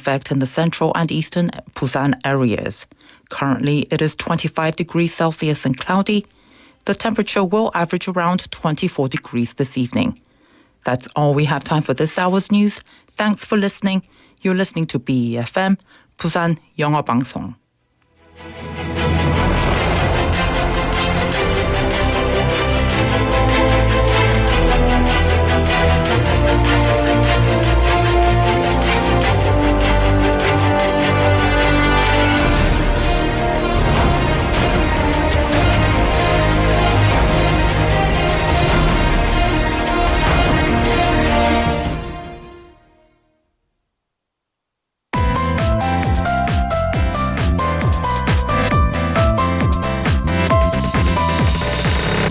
effect in the central and eastern Busan areas. Currently, it is 25 degrees Celsius and cloudy. The temperature will average around 24 degrees this evening. That's all we have time for this hour's news. Thanks for listening. You're listening to BEFM, 부산영어방송.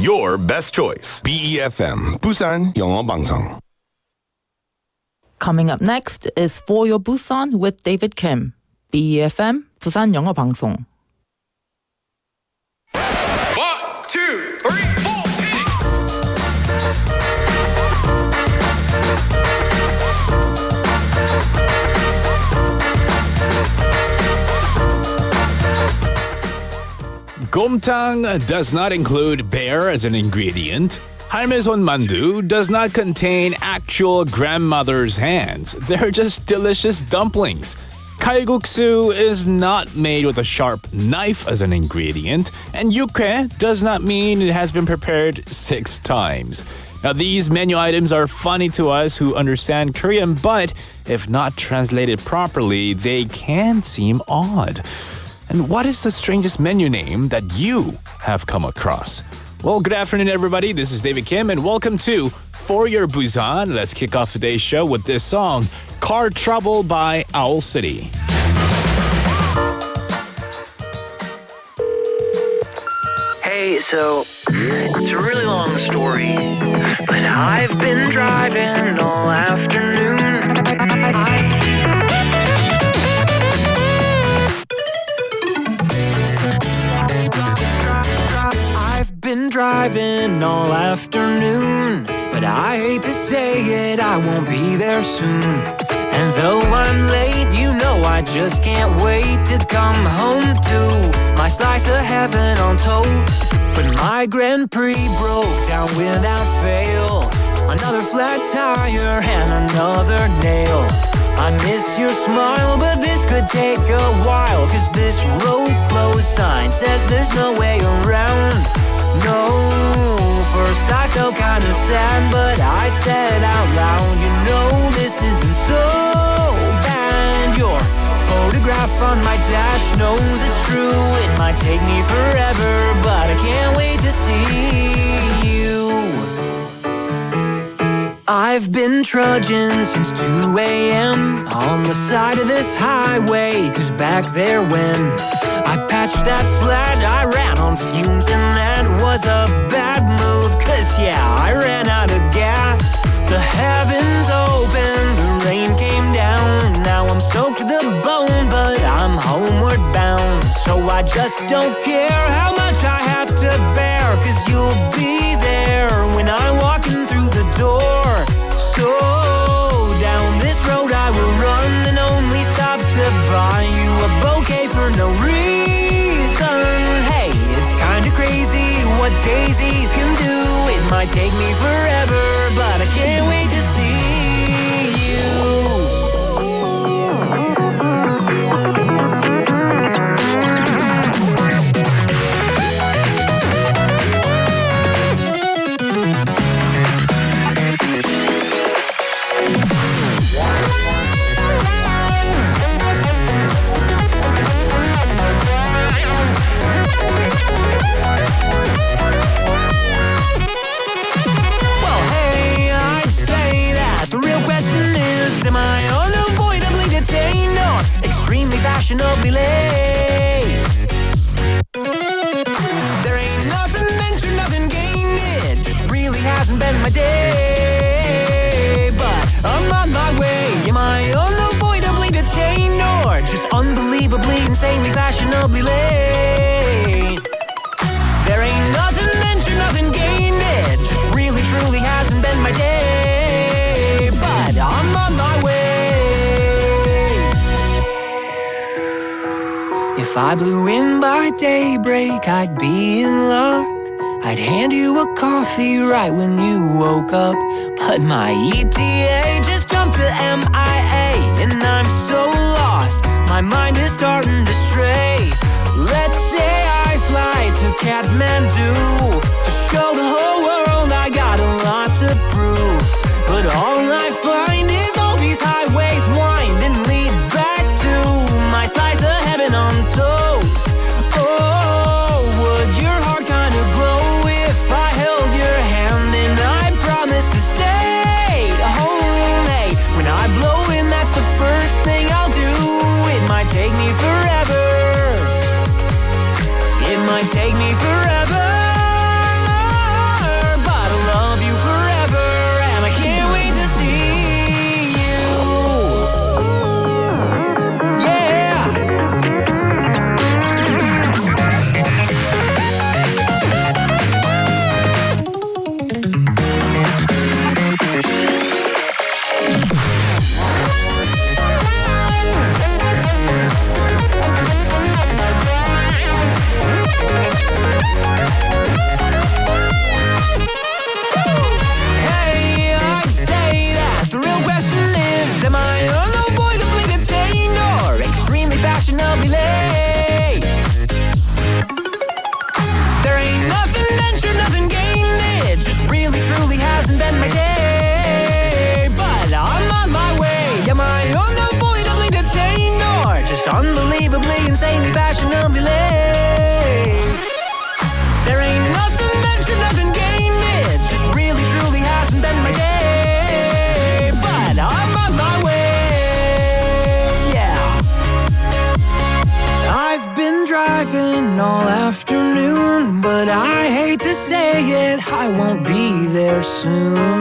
Your best choice. BEFM, 부산영어방송. Coming up next is For Your Busan with David Kim. BEFM, 부산영어방송. 1, 2, 3, 4, 곰탕 does not include bear as an ingredient. 할매손 만두 does not contain actual grandmother's hands. They're just delicious dumplings. 칼국수 is not made with a sharp knife as an ingredient. And 육회 does not mean it has been prepared 6 times. Now, these menu items are funny to us who understand Korean, but if not translated properly, they can seem odd. And what is the strangest menu name that you have come across? Well, good afternoon, everybody. This is David Kim, and welcome to For Your Busan. Let's kick off today's show with this song, Car Trouble by Owl City. Hey, so it's a really long story, but I've been driving all afternoon. I've been driving all afternoon, but I hate to say it, I won't be there soon. And though I'm late, you know I just can't wait to come home to my slice of heaven on toast. But my Grand Prix broke down without fail. Another flat tire and another nail. I miss your smile, but this could take a while, 'cause this road closed sign says there's no way around. No, first I felt kinda sad, but I said out loud, you know this isn't so bad. Your photograph on my dash knows it's true. It might take me forever, but I can't wait to see you. I've been trudging since 2 a.m. on the side of this highway, 'cause back there when I patched that flat, I ran on fumes, and that was a bad move, 'cause yeah, I ran out of gas. The heavens opened, the rain came down. Now I'm soaked to the bone, but I'm homeward bound. So I just don't care how much I have to bear, 'cause you'll be there when I'm walking through the door. So down this road I will run, and only stop to buy you a bouquet for no reason. Hey, it's kinda crazy what daisies can do. It might take me forever, but I can't wait to see you. Fashionably late. There ain't nothing ventured, nothing gained. It just really hasn't been my day. But I'm on my way. Am I unavoidably detained, or just unbelievably, insanely, fashionably late? There ain't nothing ventured, nothing gained. It just really, truly hasn't been my day. But I'm on my way. If I blew in by daybreak, I'd be in luck. I'd hand you a coffee right when you woke up. But my ETA just jumped to MIA, and I'm so lost, my mind is starting to stray. Let's say I fly to Kathmandu to show the whole world I got a lot to prove. But all I find is all these highways wind and lead back to my slice of heaven on toast. Oh, would your heart kind of glow if I held your hand and I promised to stay home? Hey, when I blow in, that's the first thing I'll do. It might take me forever. It might take me forever, but I'll love you forever, and I can't wait to see you. Yeah. Hey, I say that the real question is, am I unavoidably detained or extremely fashionably late? There ain't nothing ventured, nothing gained. It just really truly hasn't been my day. But I'm on my way. Am I unavoidably detained or just unbelievably, insanely fashionably late? There ain't nothing ventured, nothing gained. It just really truly hasn't been my day. But I'm on my way. Yeah. I've been driving all afternoon, but I hate to say it, I won't be there soon.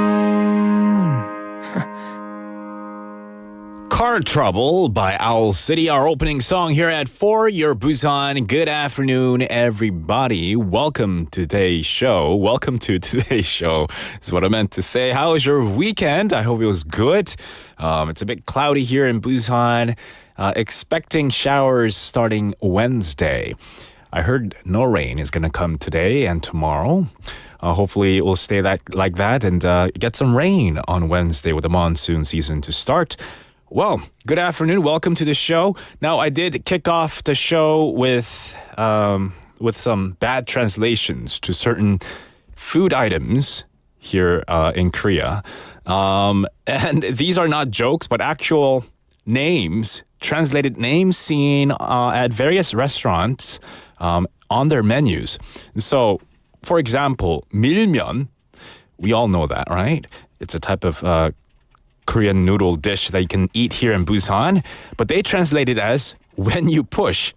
Car Trouble by Owl City, our opening song here at 4 Your Busan. Good afternoon, everybody. Welcome to today's show. Welcome to today's show is what I meant to say. How was your weekend? I hope it was good. It's a bit cloudy here in Busan. Expecting showers starting Wednesday. I heard no rain is going to come today and tomorrow. Hopefully it will stay like that and get some rain on Wednesday with the monsoon season to start. Well, good afternoon. Welcome to the show. Now, I did kick off the show with some bad translations to certain food items here in Korea. And these are not jokes, but actual names, translated names seen at various restaurants on their menus. So, for example, 밀면, we all know that, right? It's a type of Korean noodle dish that you can eat here in Busan, but they translate it as when you push.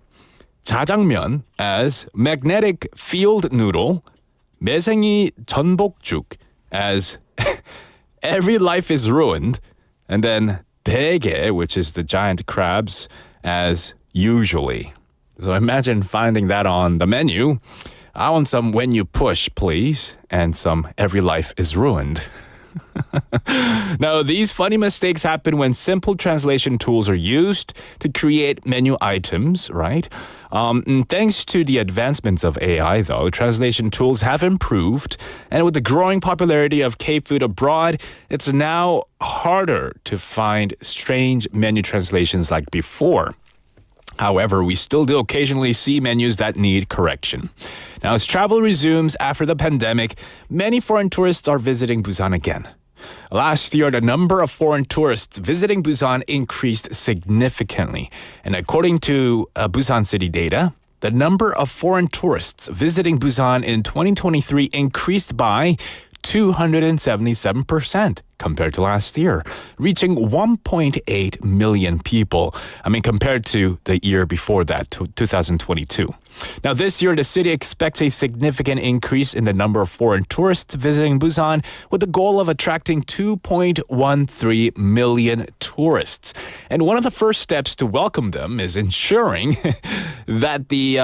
자장면 as magnetic field noodle, 매생이 전복죽 as every life is ruined, and then 대게, which is the giant crabs, as usually. So imagine finding that on the menu. I want some when you push, please, and some every life is ruined. Now, these funny mistakes happen when simple translation tools are used to create menu items, right? And thanks to the advancements of AI, though, translation tools have improved. And with the growing popularity of K-food abroad, it's now harder to find strange menu translations like before. However, we still do occasionally see menus that need correction. Now, as travel resumes after the pandemic, many foreign tourists are visiting Busan again. Last year, the number of foreign tourists visiting Busan increased significantly. And according to Busan City data, the number of foreign tourists visiting Busan in 2023 increased by 277% compared to last year, reaching 1.8 million people. I mean, compared to the year before that, 2022. Now, this year, the city expects a significant increase in the number of foreign tourists visiting Busan with the goal of attracting 2.13 million tourists. And one of the first steps to welcome them is ensuring that the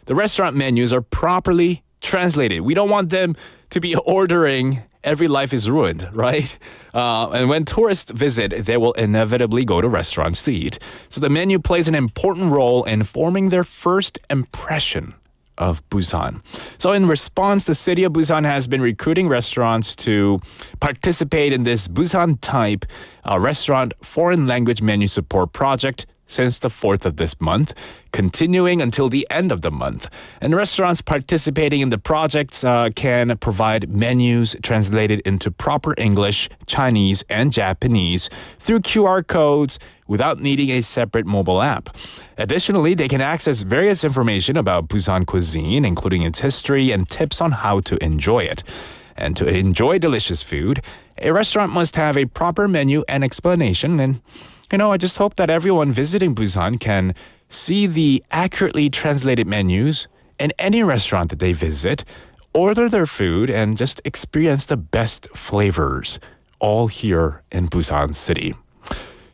restaurant menus are properly translated. We don't want them to be ordering every life is ruined, right? And when tourists visit, they will inevitably go to restaurants to eat. So the menu plays an important role in forming their first impression of Busan. So in response, the city of Busan has been recruiting restaurants to participate in this Busan-type restaurant foreign language menu support project since the 4th of this month, continuing until the end of the month. And restaurants participating in the projects can provide menus translated into proper English, Chinese, and Japanese through QR codes without needing a separate mobile app. Additionally, they can access various information about Busan cuisine, including its history and tips on how to enjoy it. And to enjoy delicious food, a restaurant must have a proper menu and explanation. And I just hope that everyone visiting Busan can see the accurately translated menus in any restaurant that they visit, order their food, and just experience the best flavors, all here in Busan City.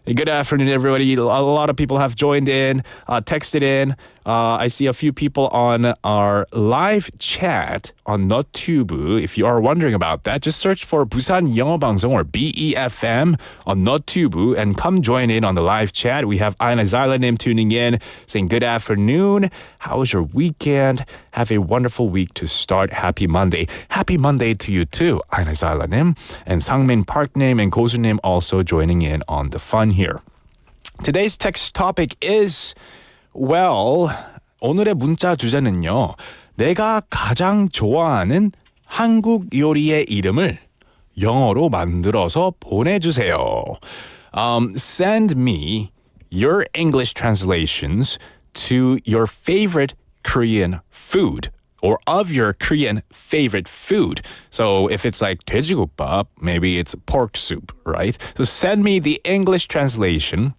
Good afternoon, everybody. A lot of people have joined in, texted in. I see a few people on our live chat on 너튜브. If you are wondering about that, just search for 부산영어방송 or BEFM on 너튜브 and come join in on the live chat. We have Aina Zylanim tuning in, saying good afternoon. How was your weekend? Have a wonderful week to start. Happy Monday. Happy Monday to you too, Aina Zylanim. And Sangmin Parknim and Kosunim also joining in on the fun here. Today's text topic is, 오늘의 문자 주제는요. 내가 가장 좋아하는 한국 요리의 이름을 영어로 만들어서 보내주세요. Send me your English translations to your favorite Korean food or of your Korean favorite food. So if it's like 돼지국밥, maybe it's pork soup, right? So send me the English translation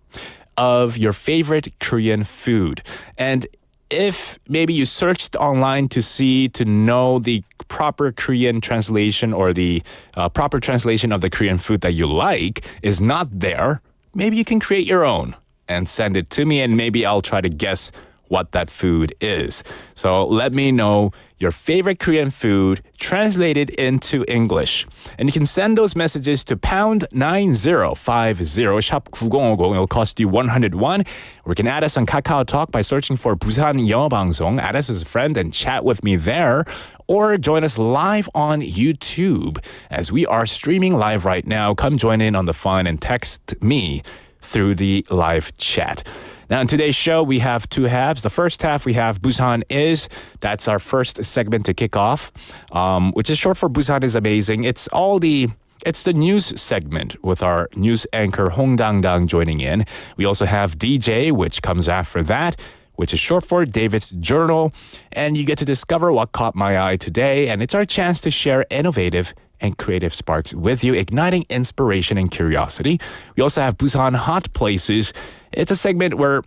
of your favorite Korean food. And if maybe you searched online to know the proper Korean translation or the proper translation of the Korean food that you like is not there, maybe you can create your own and send it to me, and maybe I'll try to guess what that food is. So let me know your favorite Korean food translated into English. And you can send those messages to pound 9050 샵 9050. It'll cost you 101. Or you can add us on Kakao Talk by searching for 부산영어방송. Add us as a friend and chat with me there. Or join us live on YouTube as we are streaming live right now. Come join in on the fun and text me through the live chat. Now, in today's show, we have two halves. The first half, we have Busan Is. That's our first segment to kick off, which is short for Busan is Amazing. It's the news segment with our news anchor Hong Dang joining in. We also have DJ, which comes after that, which is short for David's Journal. And you get to discover what caught my eye today. And it's our chance to share innovative and creative sparks with you, igniting inspiration and curiosity. We also have Busan Hot Places. It's a segment where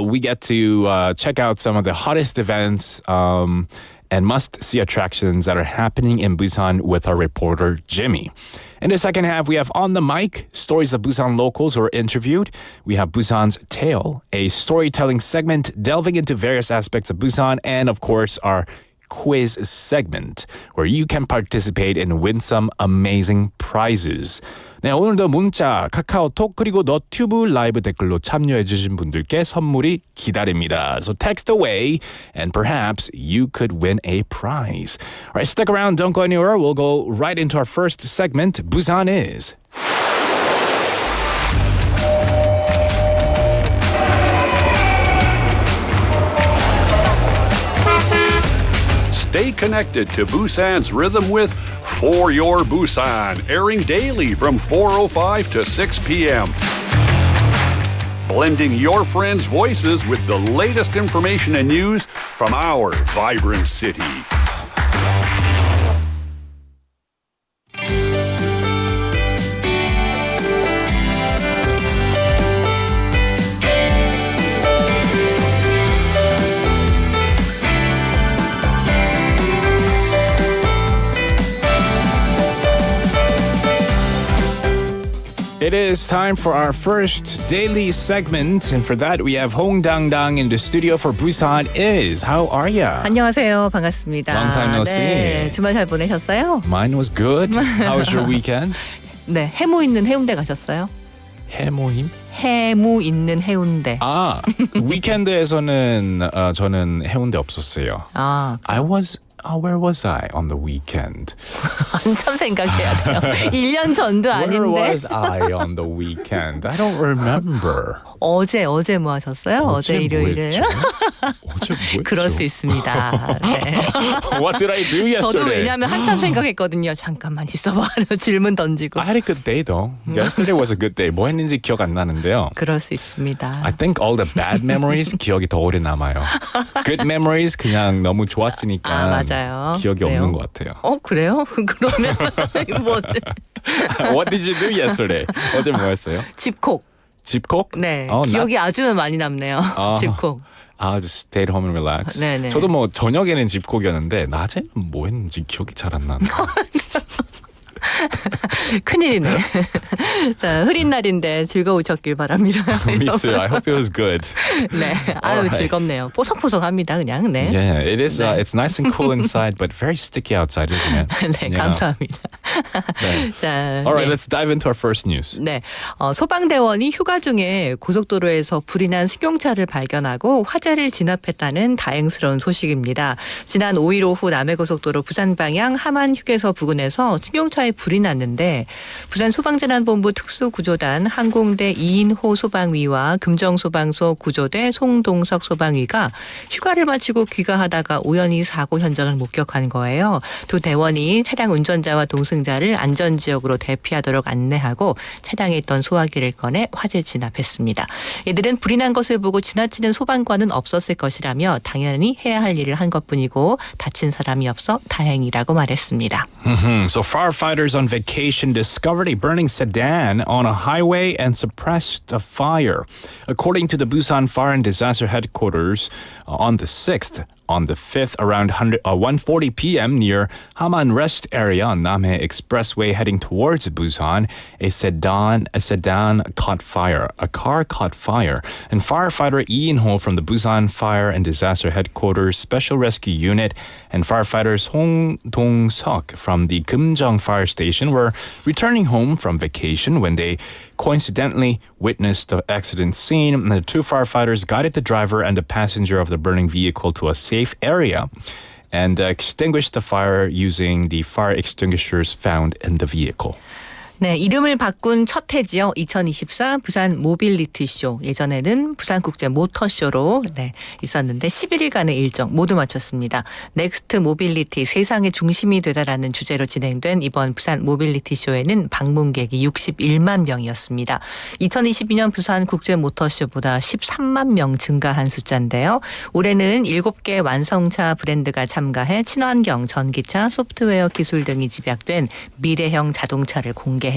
we get to check out some of the hottest events and must-see attractions that are happening in Busan with our reporter, Jimmy. In the second half, we have On the Mic, stories of Busan locals who are interviewed. We have Busan's Tale, a storytelling segment delving into various aspects of Busan, and of course, our quiz segment where you can participate and win some amazing prizes. 네, 오늘도 문자, 카카오톡 그리고 너튜브 라이브 댓글로 참여해 주신 분들께 선물이 기다립니다. So text away and perhaps you could win a prize. All right, stick around, don't go anywhere. We'll go right into our first segment, Busan Is. Stay connected to Busan's rhythm with For Your Busan, airing daily from 4:05 to 6 p.m. Blending your friends' voices with the latest information and news from our vibrant city. It is time for our first daily segment, and for that we have Hong Dang in the studio for Busan Is. How are ya? 안녕하세요. 반갑습니다. Long time no 네, see. 주말 잘 보내셨어요? Mine was good. How was your weekend? 네, 해무 있는 해운대 가셨어요? 해모임? 해무 있는 해운대. 아, 위켄드에서는 저는 해운대 없었어요. 아, Where was I on the weekend? 한참 생각해야 돼요. 1년 전도 Where 아닌데. was I on the weekend? I don't remember. 어제 뭐 하셨어요? 어제 일요일에. 어제 뭐 했죠? 그럴 수 있습니다. 네. What did I do yesterday? 저도 왜냐하면 한참 생각했거든요. 잠깐만 있어봐. 질문 던지고. I had a good day though. Yesterday was a good day. 뭐 했는지 기억 안 나는데요. 그럴 수 있습니다. I think all the bad memories 기억이 더 오래 남아요. Good memories 그냥 너무 좋았으니까 맞아요. 기억이 그래요? 없는 것 같아요. 그래요? 그러면 뭐 What did you do yesterday? 어제 뭐 했어요? 집콕. 집콕? 네, 기억이 아주 많이 남네요. 집콕. just stayed home and relax. 네네. 저도 뭐 저녁에는 집콕이었는데 낮에는 뭐 했는지 기억이 잘 안 나네요. 큰일이네. 자, 흐린 날인데 즐거우셨길 바랍니다. Me too. I hope it was good. 네, 아유 Alright. 즐겁네요. 뽀석뽀석합니다, 그냥. 네, Yeah, it is. 네. It's nice and cool inside, but very sticky outside, isn't it? 네, You know? 감사합니다. 네. 자, All right, 네. let's dive into our first news. 네, 소방대원이 휴가 중에 고속도로에서 불이 난 승용차를 발견하고 화재를 진압했다는 다행스러운 소식입니다. 지난 5일 오후 남해고속도로 부산 방향 함안 휴게소 부근에서 승용차에 불이 났는데 부산 소방재난본부 특수구조단 항공대 이인호 소방위와 금정소방서 구조대 송동석 소방위가 휴가를 마치고 귀가하다가 우연히 사고 현장을 목격한 거예요. 두 대원이 차량 운전자와 동승자를 안전지역으로 대피하도록 안내하고 차량에 있던 소화기를 꺼내 화재 진압했습니다. 이들은 불이 난 것을 보고 지나치는 소방관은 없었을 것이라며 당연히 해야 할 일을 한 것뿐이고 다친 사람이 없어 다행이라고 말했습니다. So firefighters on vacation discovered a burning sedan on a highway and suppressed a fire. According to the Busan Fire and Disaster Headquarters, on the 6th, on the 5th, around 1:40 p.m. near Haman Rest area on Namhae Expressway heading towards Busan, a sedan caught fire. A car caught fire, and firefighter Lee In-ho from the Busan Fire and Disaster Headquarters Special Rescue Unit and firefighters Hong Dong-seok from the Kumjong Fire Station were returning home from vacation when they coincidentally witnessed the accident scene. The two firefighters guided the driver and the passenger of the burning vehicle to a safe area and extinguished the fire using the fire extinguishers found in the vehicle. 네, 이름을 바꾼 첫 해지요. 2024 부산 모빌리티 쇼. 예전에는 부산 국제 모터쇼로 있었는데 11일간의 일정 모두 마쳤습니다. 넥스트 모빌리티 세상의 중심이 되다라는 주제로 진행된 이번 부산 모빌리티 쇼에는 방문객이 61만 명이었습니다. 2022년 부산 국제 모터쇼보다 13만 명 증가한 숫자인데요. 올해는 7개 완성차 브랜드가 참가해 친환경 전기차, 소프트웨어 기술 등이 집약된 미래형 자동차를 공개했습니다.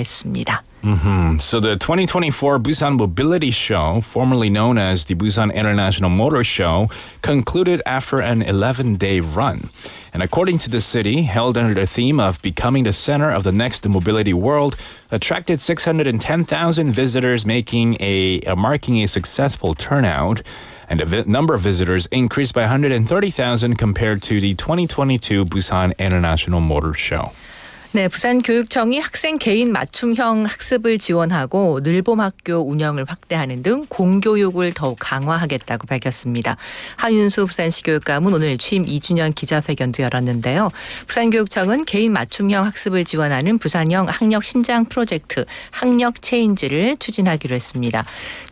So the 2024 Busan Mobility Show, formerly known as the Busan International Motor Show, concluded after an 11-day run. And according to the city, held under the theme of becoming the center of the next mobility world, attracted 610,000 visitors, marking a successful turnout. And the number of visitors increased by 130,000 compared to the 2022 Busan International Motor Show. 네, 부산교육청이 학생 개인 맞춤형 학습을 지원하고 늘봄학교 운영을 확대하는 등 공교육을 더욱 강화하겠다고 밝혔습니다. 하윤수 부산시 교육감은 오늘 취임 2주년 기자회견도 열었는데요. 부산교육청은 개인 맞춤형 학습을 지원하는 부산형 학력 신장 프로젝트 학력 체인지를 추진하기로 했습니다.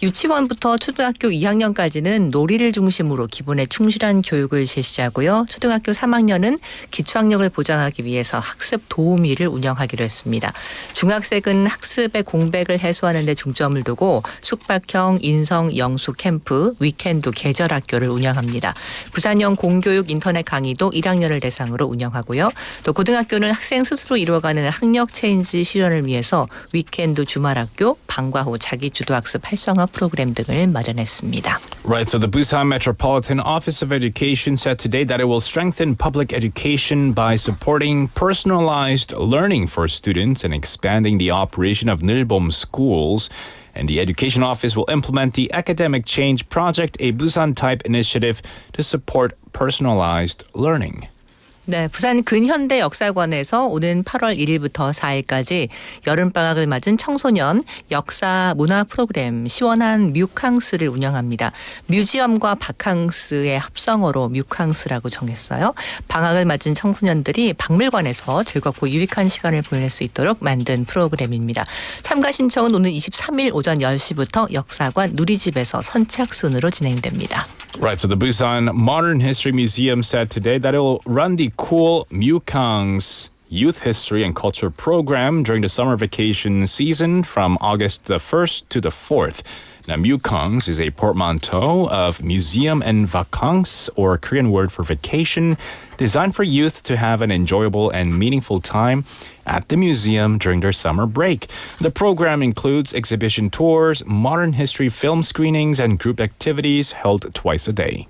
유치원부터 초등학교 2학년까지는 놀이를 중심으로 기본에 충실한 교육을 실시하고요. 초등학교 3학년은 기초학력을 보장하기 위해서 학습 도우미 를 운영하기로 했습니다. 중학생은 학습의 공백을 해소하는 데 중점을 두고 숙박형 인성 영수 캠프, 위켄드 계절 학교를 운영합니다. 부산형 공교육 인터넷 강의도 1학년을 대상으로 운영하고요. 또 고등학교는 학생 스스로 이루어가는 학력 체인지 실현을 위해서 위켄드 주말 학교, 방과 후 자기 주도 학습 활성화 프로그램 등을 마련했습니다. Right, so the Busan Metropolitan Office of Education said today that it will strengthen public education by supporting personalized learning for students and expanding the operation of Nilbom schools. And the Education Office will implement the Academic Change Project, a Busan-type initiative to support personalized learning. 네, 부산 근현대 역사관에서 오는 8월 1일부터 4일까지 여름방학을 맞은 청소년 역사 문화 프로그램 시원한 뮤캉스를 운영합니다. 뮤지엄과 바캉스의 합성어로 뮤캉스라고 정했어요. 방학을 맞은 청소년들이 박물관에서 즐겁고 유익한 시간을 보낼 수 있도록 만든 프로그램입니다. 참가 신청은 오는 23일 오전 10시부터 역사관 누리집에서 선착순으로 진행됩니다. Right, so the Busan Modern History Museum said today that it will run the cool Mukang's Youth History and Culture program during the summer vacation season from August the 1st to the 4th. Now, Mukang's is a portmanteau of museum and vacances, or a Korean word for vacation, designed for youth to have an enjoyable and meaningful time at the museum during their summer break. The program includes exhibition tours, modern history film screenings, and group activities held twice a day.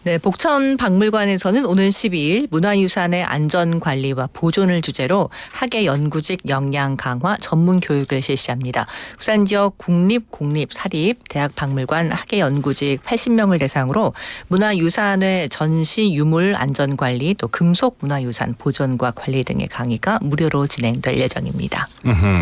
네, 복천 박물관에서는 오는 12일 문화유산의 안전관리와 보존을 주제로 학예 연구직 역량 강화 전문 교육을 실시합니다. 부산 지역 국립, 공립, 사립, 대학 박물관 학예 연구직 80명을 대상으로 문화유산의 전시 유물 안전관리 또 금속 문화유산 보존과 관리 등의 강의가 무료로 진행될 예정입니다.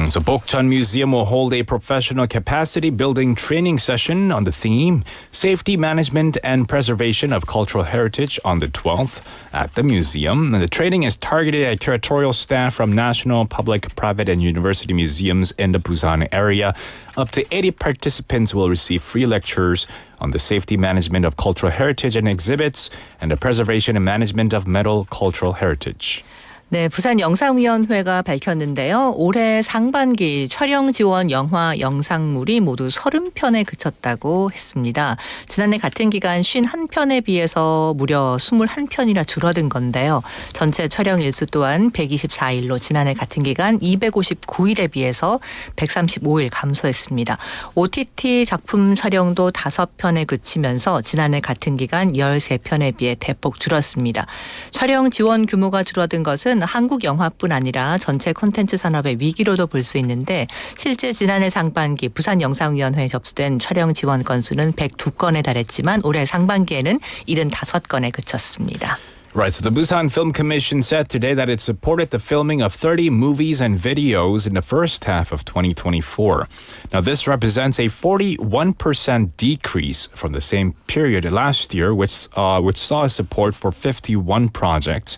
So Bokcheon Museum will hold a professional capacity building training session on the theme Safety Management and Preservation of Cultural Heritage on the 12th at the museum. And the training is targeted at curatorial staff from national, public, private, and university museums in the Busan area. Up to 80 participants will receive free lectures on the safety management of cultural heritage and exhibits and the preservation and management of metal cultural heritage. 네, 부산영상위원회가 밝혔는데요. 올해 상반기 촬영 지원 영화 영상물이 모두 30편에 그쳤다고 했습니다. 지난해 같은 기간 51편에 비해서 무려 21편이나 줄어든 건데요. 전체 촬영 일수 또한 124일로 지난해 같은 기간 259일에 비해서 135일 감소했습니다. OTT 작품 촬영도 5편에 그치면서 지난해 같은 기간 13편에 비해 대폭 줄었습니다. 촬영 지원 규모가 줄어든 것은 한국 영화뿐 아니라 전체 콘텐츠 산업의 위기로도 볼 수 있는데 실제 지난해 상반기 부산영상위원회에 접수된 촬영 지원 건수는 102건에 달했지만 올해 상반기에는 75건에 그쳤습니다. Right, so the Busan Film Commission said today that it supported the filming of 30 movies and videos in the first half of 2024. Now, this represents a 41% decrease from the same period last year, which saw support for 51 projects.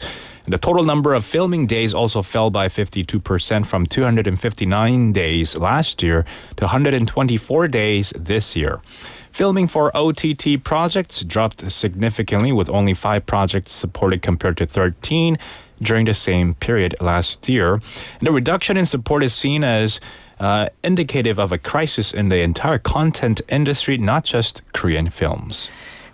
The total number of filming days also fell by 52% from 259 days last year to 124 days this year. Filming for OTT projects dropped significantly, with only 5 projects supported compared to 13 during the same period last year. And the reduction in support is seen as indicative of a crisis in the entire content industry, not just Korean films.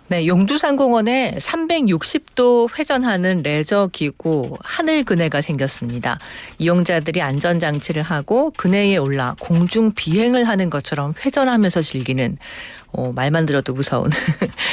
네, 용두산공원에 360도 회전하는 레저 기구 하늘 그네가 생겼습니다. 이용자들이 안전장치를 하고 그네에 올라 공중 비행을 하는 것처럼 회전하면서 즐기는 말만 들어도 무서운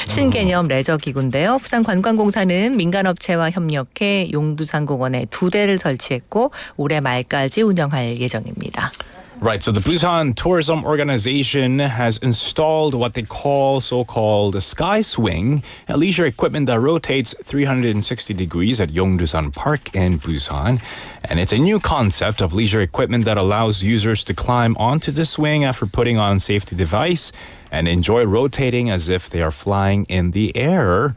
신개념 레저 기구인데요. 부산관광공사는 민간업체와 협력해 용두산공원에 2대를 설치했고 올해 말까지 운영할 예정입니다. Right, so the Busan Tourism Organization has installed what they call so-called Sky Swing, a leisure equipment that rotates 360 degrees at Yongdusan Park in Busan. And it's a new concept of leisure equipment that allows users to climb onto the swing after putting on safety device and enjoy rotating as if they are flying in the air.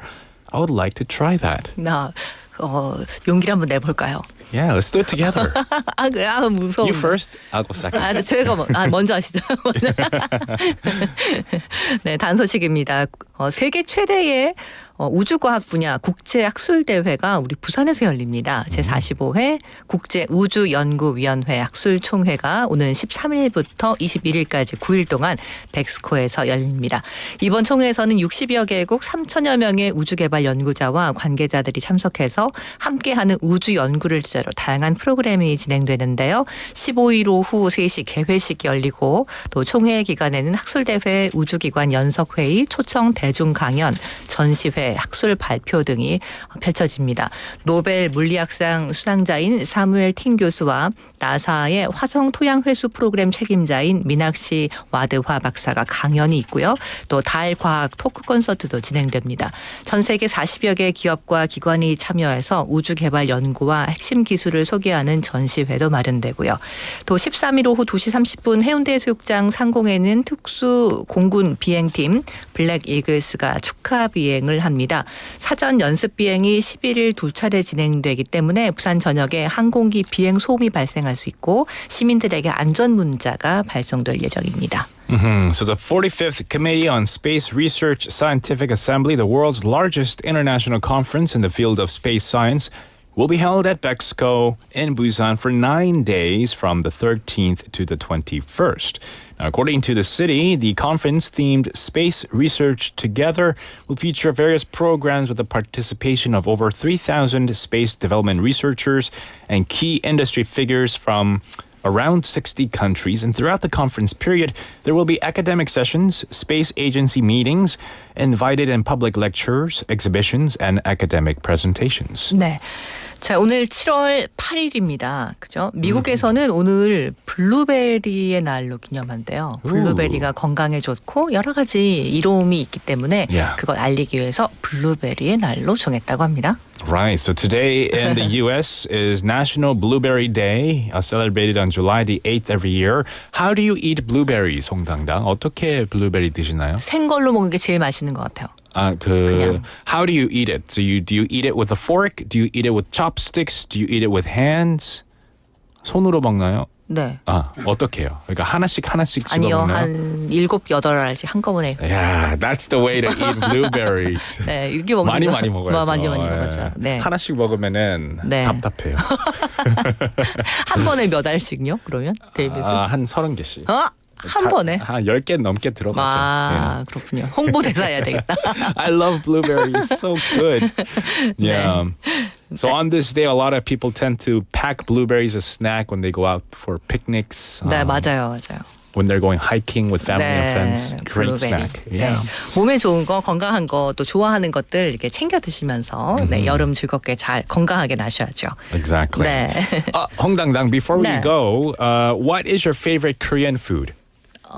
I would like to try that. 용기를 한번 내볼까요? Yeah, let's do it together. 그래, 무서워. You first, I'll go second. 제가 먼저 하시죠. 네, 단소식입니다. 세계 최대의 우주과학 분야 국제학술대회가 우리 부산에서 열립니다. 제45회 국제우주연구위원회 학술총회가 오는 13일부터 21일까지 9일 동안 백스코에서 열립니다. 이번 총회에서는 60여 개국 3천여 명의 우주개발 연구자와 관계자들이 참석해서 있고요. 함께하는 우주 연구를 주제로 다양한 프로그램이 진행되는데요. 15일 오후 3시 개회식이 열리고 또 총회 기간에는 학술대회, 우주기관 연석회의, 초청 대중 강연, 전시회, 학술 발표 등이 펼쳐집니다. 노벨 물리학상 수상자인 사무엘 틴 교수와 나사의 화성 토양 회수 프로그램 책임자인 미낙시 와드화 박사가 강연이 있고요. 또 달 과학 토크 콘서트도 진행됩니다. 전 세계 40여 개 기업과 기관이 참여해서 우주 개발 연구와 핵심 기술을 소개하는 전시회도 마련되고요. 또 13일 오후 2시 30분 해운대 해수욕장 상공에는 특수 공군 비행팀 블랙 이글스가 축하 비행을 합니다. 사전 연습 비행이 11일 2차례 진행되기 때문에 부산 전역에 항공기 비행 소음이 발생할 수 있고 시민들에게 안전 문자가 발송될 예정입니다. So the 45th Committee on Space Research Scientific Assembly, the world's largest international conference in the field of space science, will be held at Bexco in Busan for 9 days from the 13th to the 21st. Now, according to the city, the conference themed Space Research Together will feature various programs with the participation of over 3,000 space development researchers and key industry figures from around 60 countries. And throughout the conference period, there will be academic sessions, space agency meetings, invited and public lectures, exhibitions, and academic presentations. 네. 자, 오늘 7월 8일입니다. 그죠? 미국에서는 오늘 블루베리의 날로 기념한대요. 블루베리가 건강에 좋고 여러 가지 이로움이 있기 때문에 그걸 알리기 위해서 블루베리의 날로 정했다고 합니다. Right. So today in the U.S. is National Blueberry Day, celebrated on July the 8th every year. How do you eat blueberries, 홍당당? 어떻게 블루베리 드시나요? 생걸로 먹는 게 제일 맛있는 것 같아요. 그냥. How do you eat it? So do you eat it with a fork? Do you eat it with chopsticks? Do you eat it with hands? 손으로 먹나요? 네. 어떻게 해요? 그러니까 하나씩 아니요, 집어먹나요? 한 7, 8알씩 한꺼번에. Yeah, that's the way to eat blueberries. 네, 이렇게 먹는 많이 거. 먹어야죠. 많이 먹어야죠. 네. 하나씩 먹으면은 답답해요. 한 번에 몇 알씩요? 그러면 데이빗은? 한 30개씩. 한 번에? 한 10개 넘게 들어가죠. 그렇군요. 홍보대사 해야 되겠다. I love blueberries. So good. Yeah. So on this day, a lot of people tend to pack blueberries as a snack when they go out for picnics. 네, 맞아요. When they're going hiking with family and friends. Great 블루베리. snack. Yeah. 몸에 좋은 거, 건강한 거, 또 좋아하는 것들 이렇게 챙겨 드시면서 여름 즐겁게 잘 건강하게 나셔야죠. Exactly. 네. 홍당당, before we 네. go, what is your favorite Korean food?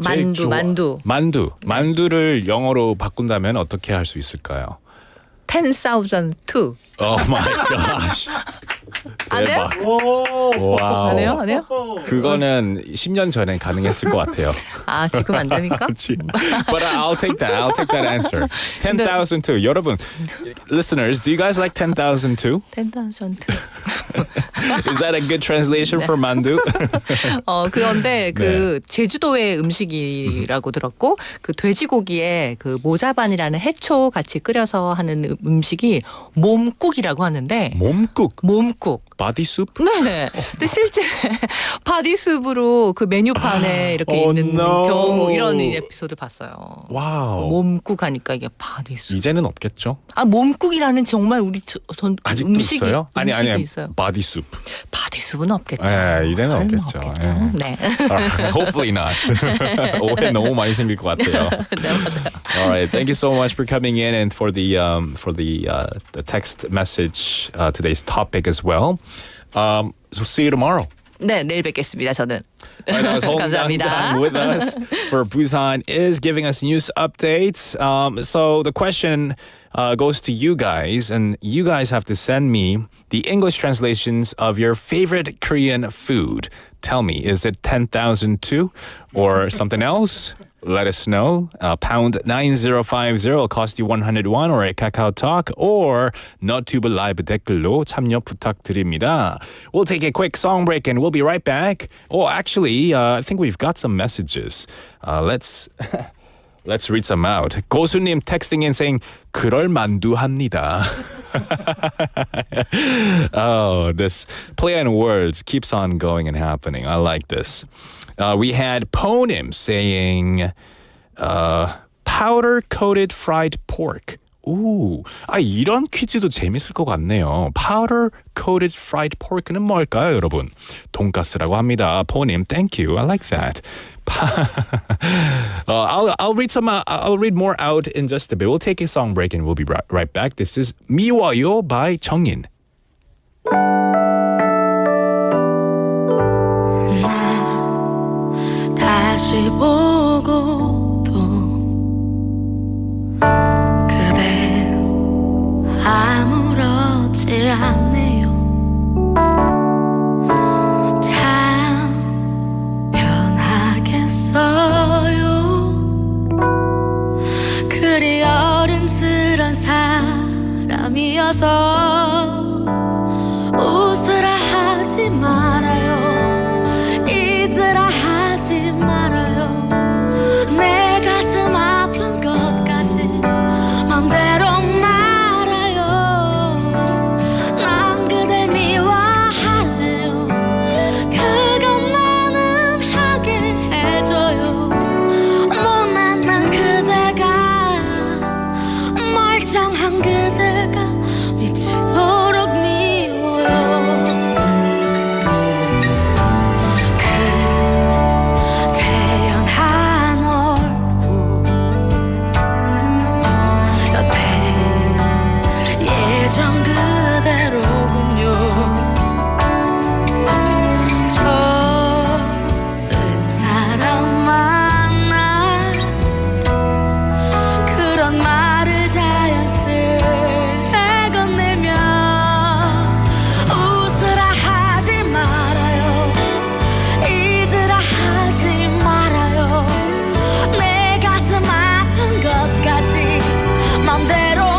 만두. 만두를 영어로 바꾼다면 어떻게 할 수 있을까요? 10,002. Oh my gosh. 안 돼요? 와우. 안 해요? 그거는 10년 전에 가능했을 것 같아요. 지금 안 됩니까? But I'll take that answer. 10,002. 여러분, listeners, do you guys like 10,002? 10,002. Is that a good translation for 만두? 그런데 그 제주도의 음식이라고 들었고 그 돼지고기에 그 모자반이라는 해초 같이 끓여서 하는 음식이 몸국이라고 하는데 몸국. 바디숲? 네. 근데 실제 바디숲으로 그 메뉴판에 이렇게 있는 경우 이런 에피소드 봤어요. 와우. 몸국 하니까 이게 바디숲. 이제는 없겠죠? 몸국이라는 정말 우리 전 아직도 음식이 있어요? 아니 있어요. 바디숲. 바디숲은 없겠죠. 네, 이제는 없겠죠. 네. Hopefully not. 오해 너무 많이 생길 것 같아요. 네, 맞아요. All right, thank you so much for coming in and for the text message today's topic as well. So see you tomorrow. 네, 내일 뵙겠습니다. 저는. Right, that was 감사합니다. with us for Busan Is giving us news updates. So the question goes to you guys, and you guys have to send me the English translations of your favorite Korean food. Tell me, is it 10,002 or something else? Let us know. Pound 9050 will cost you 101 or a Kakao Talk or 너튜브 라이브 댓글로 참여 부탁드립니다. We'll take a quick song break and we'll be right back. Oh, actually, I think we've got some messages. Let's read some out. 고수님 texting in saying 그럴 만두 합니다. Oh, this play on words keeps on going and happening. I like this. We had Ponim saying powder-coated fried pork. 오, 이런 퀴즈도 재밌을 것 같네요. Powder coated fried pork는 뭘까요, 여러분? 돈가스라고 합니다. 포님, thank you. I like that. I'll read more out in just a bit. We'll take a song break and we'll be right back. This is 미워요 by 정인. 다시 보고도 그대 아무렇지 않네요. 참 편하겠어요. 그리 어른스런 사람이어서 웃으라 하지 말아요. 잊으라 하지 말아요. 내 가슴 아픈 것까지 맘대로 말아요. 난 그댈 미워할래요. 그것만은 하게 해줘요. 못난 난 그대가 멀쩡한 그대가 미치도록 미워요. 예전 그대로군요. 좋은 사람 만나 그런 말을 자연스레 건네면 웃으라 하지 말아요. 잊으라 하지 말아요. 내 가슴 아픈 것까지 맘대로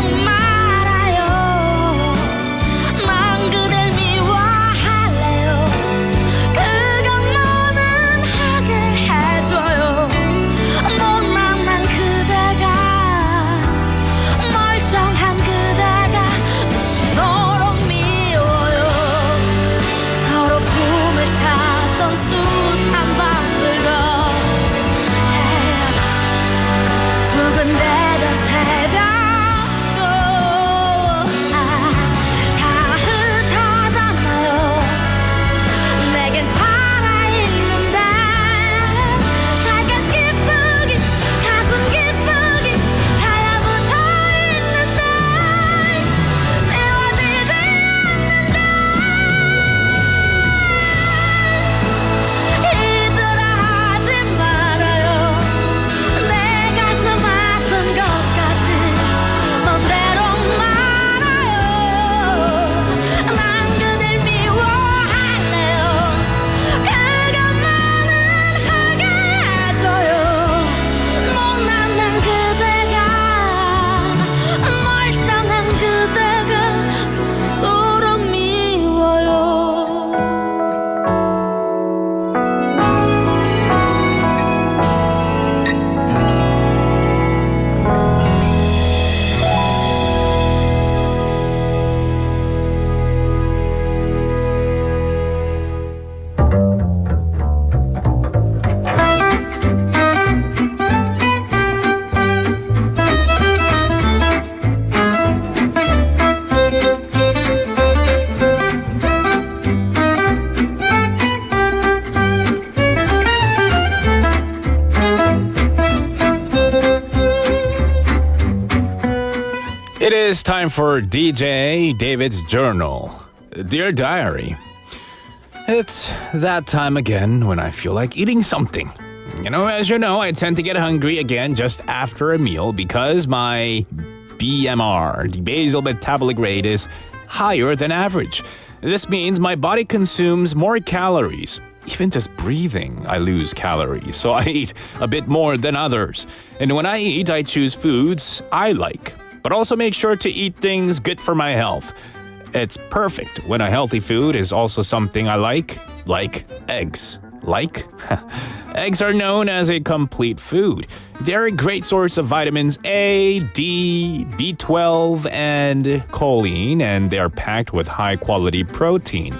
It is time for DJ David's Journal. Dear Diary, it's that time again when I feel like eating something. As you know, I tend to get hungry again just after a meal because my BMR, the basal metabolic rate, is higher than average. This means my body consumes more calories. Even just breathing, I lose calories, so I eat a bit more than others. And when I eat, I choose foods I like, but also make sure to eat things good for my health. It's perfect when a healthy food is also something I like eggs. Like? Eggs are known as a complete food. They're a great source of vitamins A, D, B12, and choline, and they're packed with high-quality protein.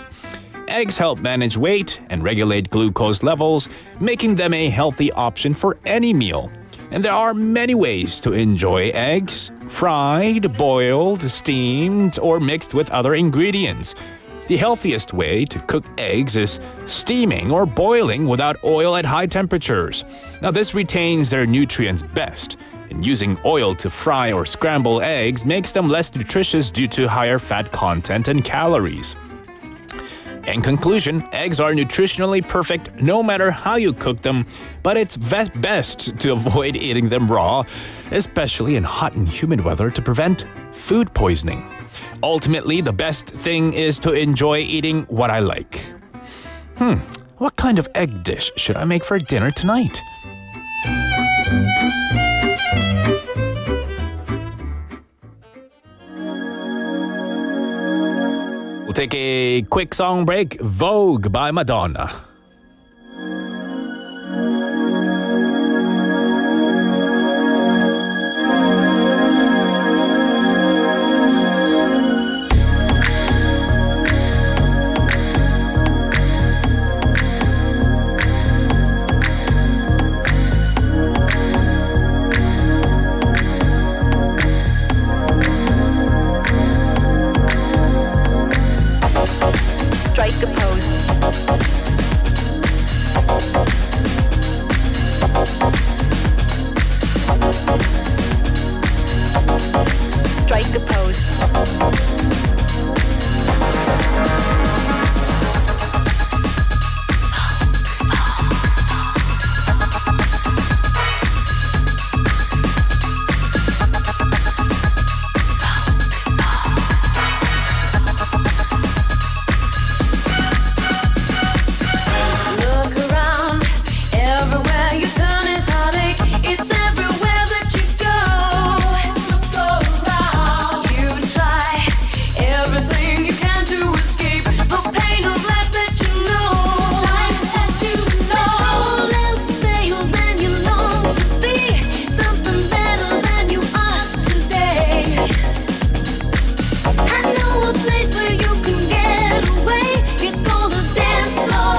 Eggs help manage weight and regulate glucose levels, making them a healthy option for any meal. And there are many ways to enjoy eggs: fried, boiled, steamed, or mixed with other ingredients. The healthiest way to cook eggs is steaming or boiling without oil at high temperatures. Now, this retains their nutrients best, and using oil to fry or scramble eggs makes them less nutritious due to higher fat content and calories. In conclusion, eggs are nutritionally perfect no matter how you cook them, but it's best to avoid eating them raw, especially in hot and humid weather, to prevent food poisoning. Ultimately, the best thing is to enjoy eating what I like. What kind of egg dish should I make for dinner tonight? We'll take a quick song break. Vogue by Madonna. Strike a pose. Strike a pose. Look around, everywhere you turn is heartache. It's everywhere that you go. You try everything you can to escape the pain of life that you know. All else fails and you long to be something better than you are today. I know a place where you can get away. It's called a dance floor,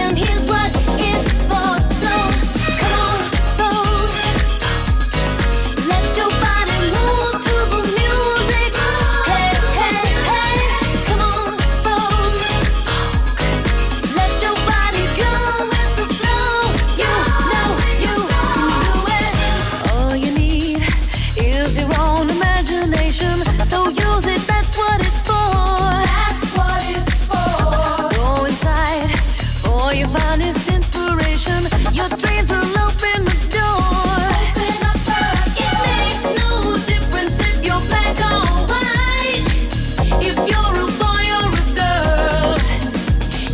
and here's what it's for. So come on, folks, let your body move to the music. Hey, hey, hey, come on, folks, let your body go with the flow. You know you do it. All you need is your own imagination. So use it, that's what it's for. That's what it's for. Go inside for your finest inspiration. Your dreams will open the door. It makes no difference if you're black or white, if you're a boy or a girl.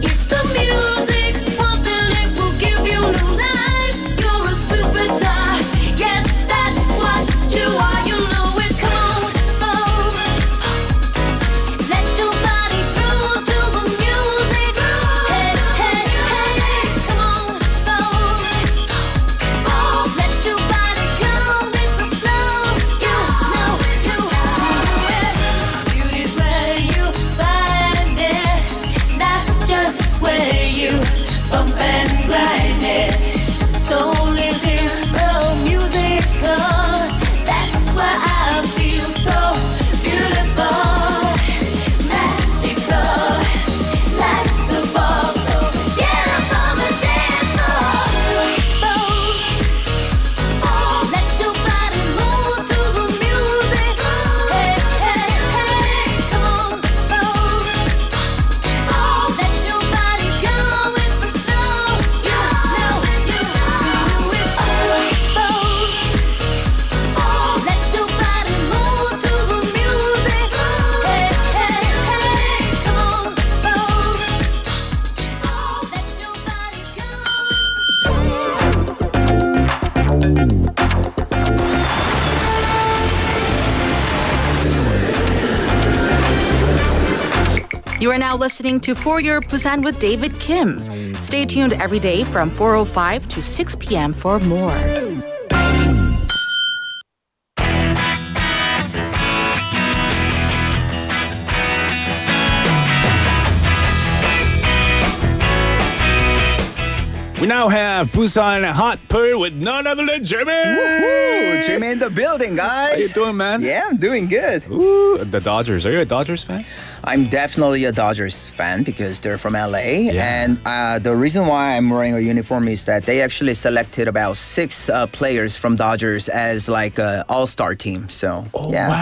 If the music's pumping, it will give you new life. You're a superstar. Yes, that's what you are. You know it. Come on, folks, let your body groove to the music. Hey, hey, hey, come on, folks, let your body go with the flow. You know you do it. Beauty's where you find it, not just where you bump and grind it. Soul is in the music. That's why I feel so beautiful, magical, like the ball. So get up on the dance floor. Let your body move to the music. Hey, hey, hey, come on, folks. Let your body go with the flow. You know you do it. Let your body move to the music. Hey, hey, hey, come on, folks. Let your body You are now listening to For Your Busan with David Kim. Stay tuned every day from 4:05 to 6 p.m. for more. We We now have Busanhat플 with none other than Jimmy. Ooh, Jimmy in the building, guys. How you doing, man? Yeah, I'm doing good. Ooh, the Dodgers. Are you a Dodgers fan? I'm definitely a Dodgers fan because they're from LA. And the reason why I'm wearing a uniform is that they actually selected about 6 players from Dodgers as like an all-star team. So,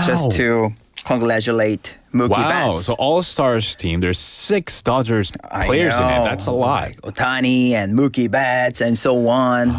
just to congratulate Mookie Betts. So All-Stars team, there's 6 Dodgers players in it. That's a lot. Like Ohtani and Mookie Betts and so on.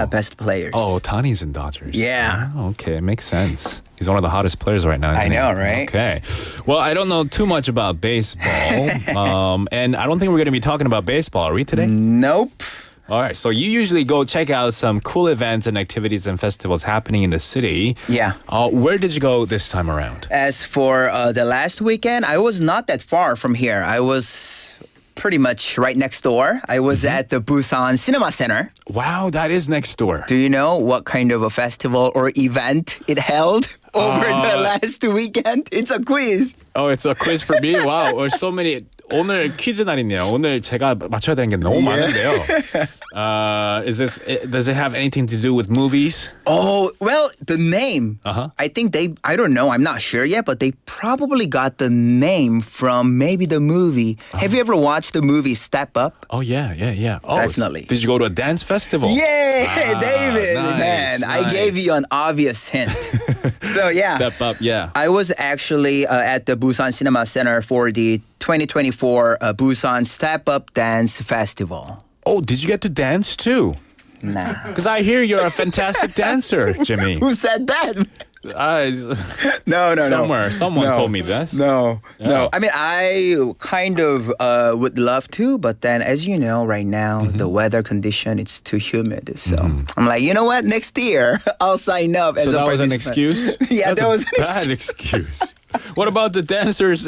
Best players. Oh, Ohtani's in Dodgers. Yeah. Oh, okay, makes sense. He's one of the hottest players right now. I know, right? Okay. Well, I don't know too much about baseball. And I don't think we're going to be talking about baseball, are we today? Nope. All right, so you usually go check out some cool events and activities and festivals happening in the city. Yeah. Where did you go this time around? As for the last weekend, I was not that far from here. I was pretty much right next door. I was at the Busan Cinema Center. Wow, that is next door. Do you know what kind of a festival or event it held over the last weekend? It's a quiz. Oh, it's a quiz for me? Wow, there's so many. 오늘 퀴즈 날이네요. 오늘 제가 맞춰야 되는 게 너무 많은데요. Does it have anything to do with movies? Oh, well, the name. I think I don't know, I'm not sure yet, but they probably got the name from maybe the movie. Have you ever watched the movie Step Up? Oh, yeah. Oh, Definitely. Did you go to a dance festival? Yay, David, nice, man. I gave you an obvious hint. So, yeah. Step Up, yeah. I was actually at the Busan Cinema Center for the 2024 Busan Step Up Dance Festival. Oh, did you get to dance too? Nah. Because I hear you're a fantastic dancer, Jimmy. Who said that? No. Someone told me this. No. I mean, I kind of would love to, but then, as you know, right now, the weather condition, it's too humid. So I'm like, you know what? Next year, I'll sign up as a that was an participant. excuse? Yeah, That's that was a bad excuse. What about the dancers?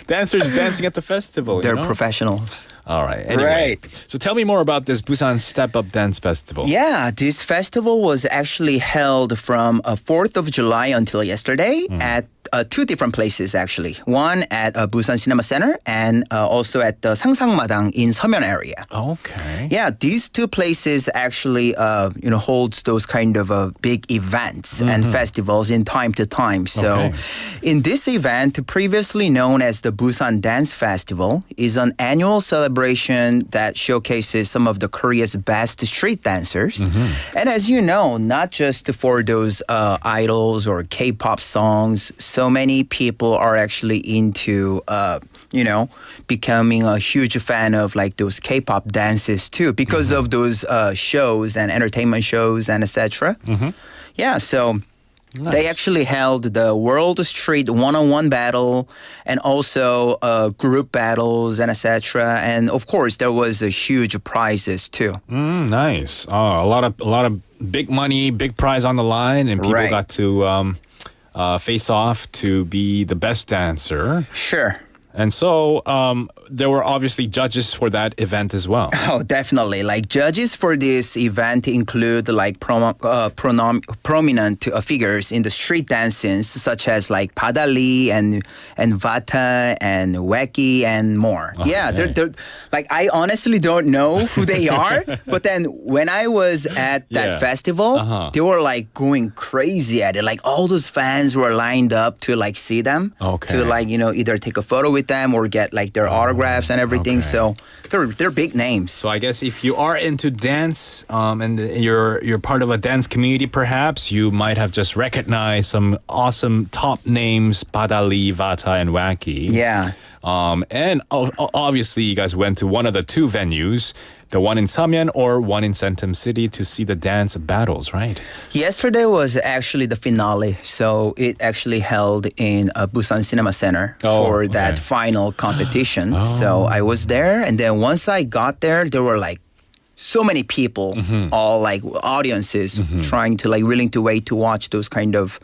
Dancers dancing at the festival? They're professionals. All right. Anyway, Right. So tell me more about this Busan Step Up Dance Festival. Yeah, this festival was actually held from 4th of July until yesterday at 2 different places, actually. One at Busan Cinema Center and also at the Sangsangmadang in Seomyeon area. Okay. Yeah, these 2 places actually, holds those kind of big events and festivals in time to time. So, in this event, previously known as the Busan Dance Festival, is an annual celebration that showcases some of the Korea's best street dancers. And as you know, not just for those idols or K-pop songs, so many people are actually into, becoming a huge fan of like those K-pop dances too, because of those shows and entertainment shows and etc. Yeah, so they actually held the World Street one-on-one battle and also group battles and etc. And of course, there was a huge prizes too. Nice. Oh, a lot of big money, big prize on the line, and people got to face off to be the best dancer. Sure. And so there were obviously judges for that event as well. Oh, definitely. Like judges for this event include like prominent figures in the street dances, such as like Padali and Vata and Wacky and more. Okay. Yeah, they're like I honestly don't know who they are, but then when I was at that festival, they were like going crazy at it. Like all those fans were lined up to like see them, to like either take a photo with them or get like their autographs and everything. So they're big names. So I guess if you are into dance and you're part of a dance community, perhaps you might have just recognized some awesome top names: Padali, Vata, and Wacky. Yeah. And obviously you guys went to one of the 2 venues, the one in Seomyeon or one in Centum City, to see the dance battles, right? Yesterday was actually the finale. So it actually held in Busan Cinema Center for that final competition. So I was there. And then once I got there, there were like so many people, all like audiences trying to like willing to wait to watch those kind of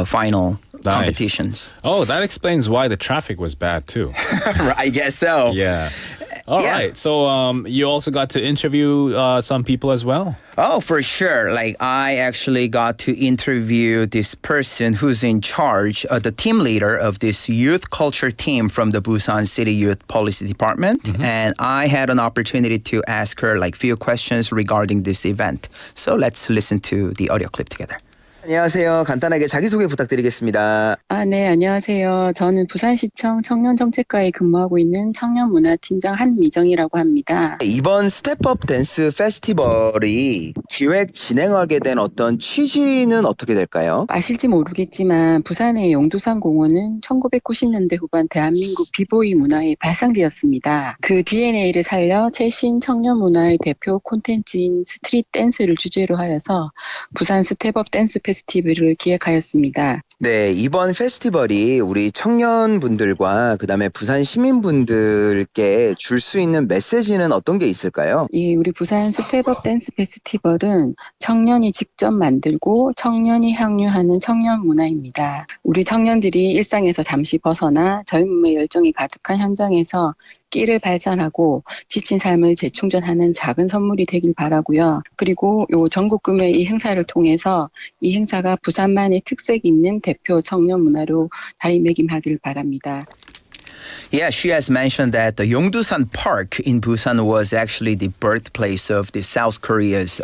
final competitions. Oh, that explains why the traffic was bad too. I guess so. Yeah. All Yeah. right. So you also got to interview some people as well. Oh, for sure. Like, I actually got to interview this person who's in charge, the team leader of this youth culture team from the Busan City Youth Policy Department. And I had an opportunity to ask her like few questions regarding this event. So let's listen to the audio clip together. 안녕하세요. 간단하게 자기소개 부탁드리겠습니다. 네, 안녕하세요. 저는 부산시청 청년정책과에 근무하고 있는 청년문화팀장 한미정이라고 합니다. 이번 스텝업 댄스 페스티벌이 기획 진행하게 된 어떤 취지는 어떻게 될까요? 아실지 모르겠지만 부산의 용두산 공원은 1990년대 후반 대한민국 비보이 문화의 발상지였습니다. 그 DNA를 살려 최신 청년 문화의 대표 콘텐츠인 스트릿 댄스를 주제로 하여서 부산 스텝업 댄스 페스티벌을 기획하였습니다. 네, 이번 페스티벌이 우리 청년분들과 그다음에 부산 시민분들께 줄 수 있는 메시지는 어떤 게 있을까요? 우리 부산 스텝업 댄스 페스티벌은 청년이 직접 만들고 청년이 향유하는 청년 문화입니다. 우리 청년들이 일상에서 잠시 벗어나 젊음의 열정이 가득한 현장에서 끼를 발산하고 지친 삶을 재충전하는 작은 선물이 되길 바라고요. 그리고 요 전국구매 이 행사를 통해서 이 행사가 부산만의 특색 있는 대표 청년 문화로 자리매김하길 바랍니다. Yeah, she has mentioned that the Yongdusan Park in Busan was actually the birthplace of the South Korea's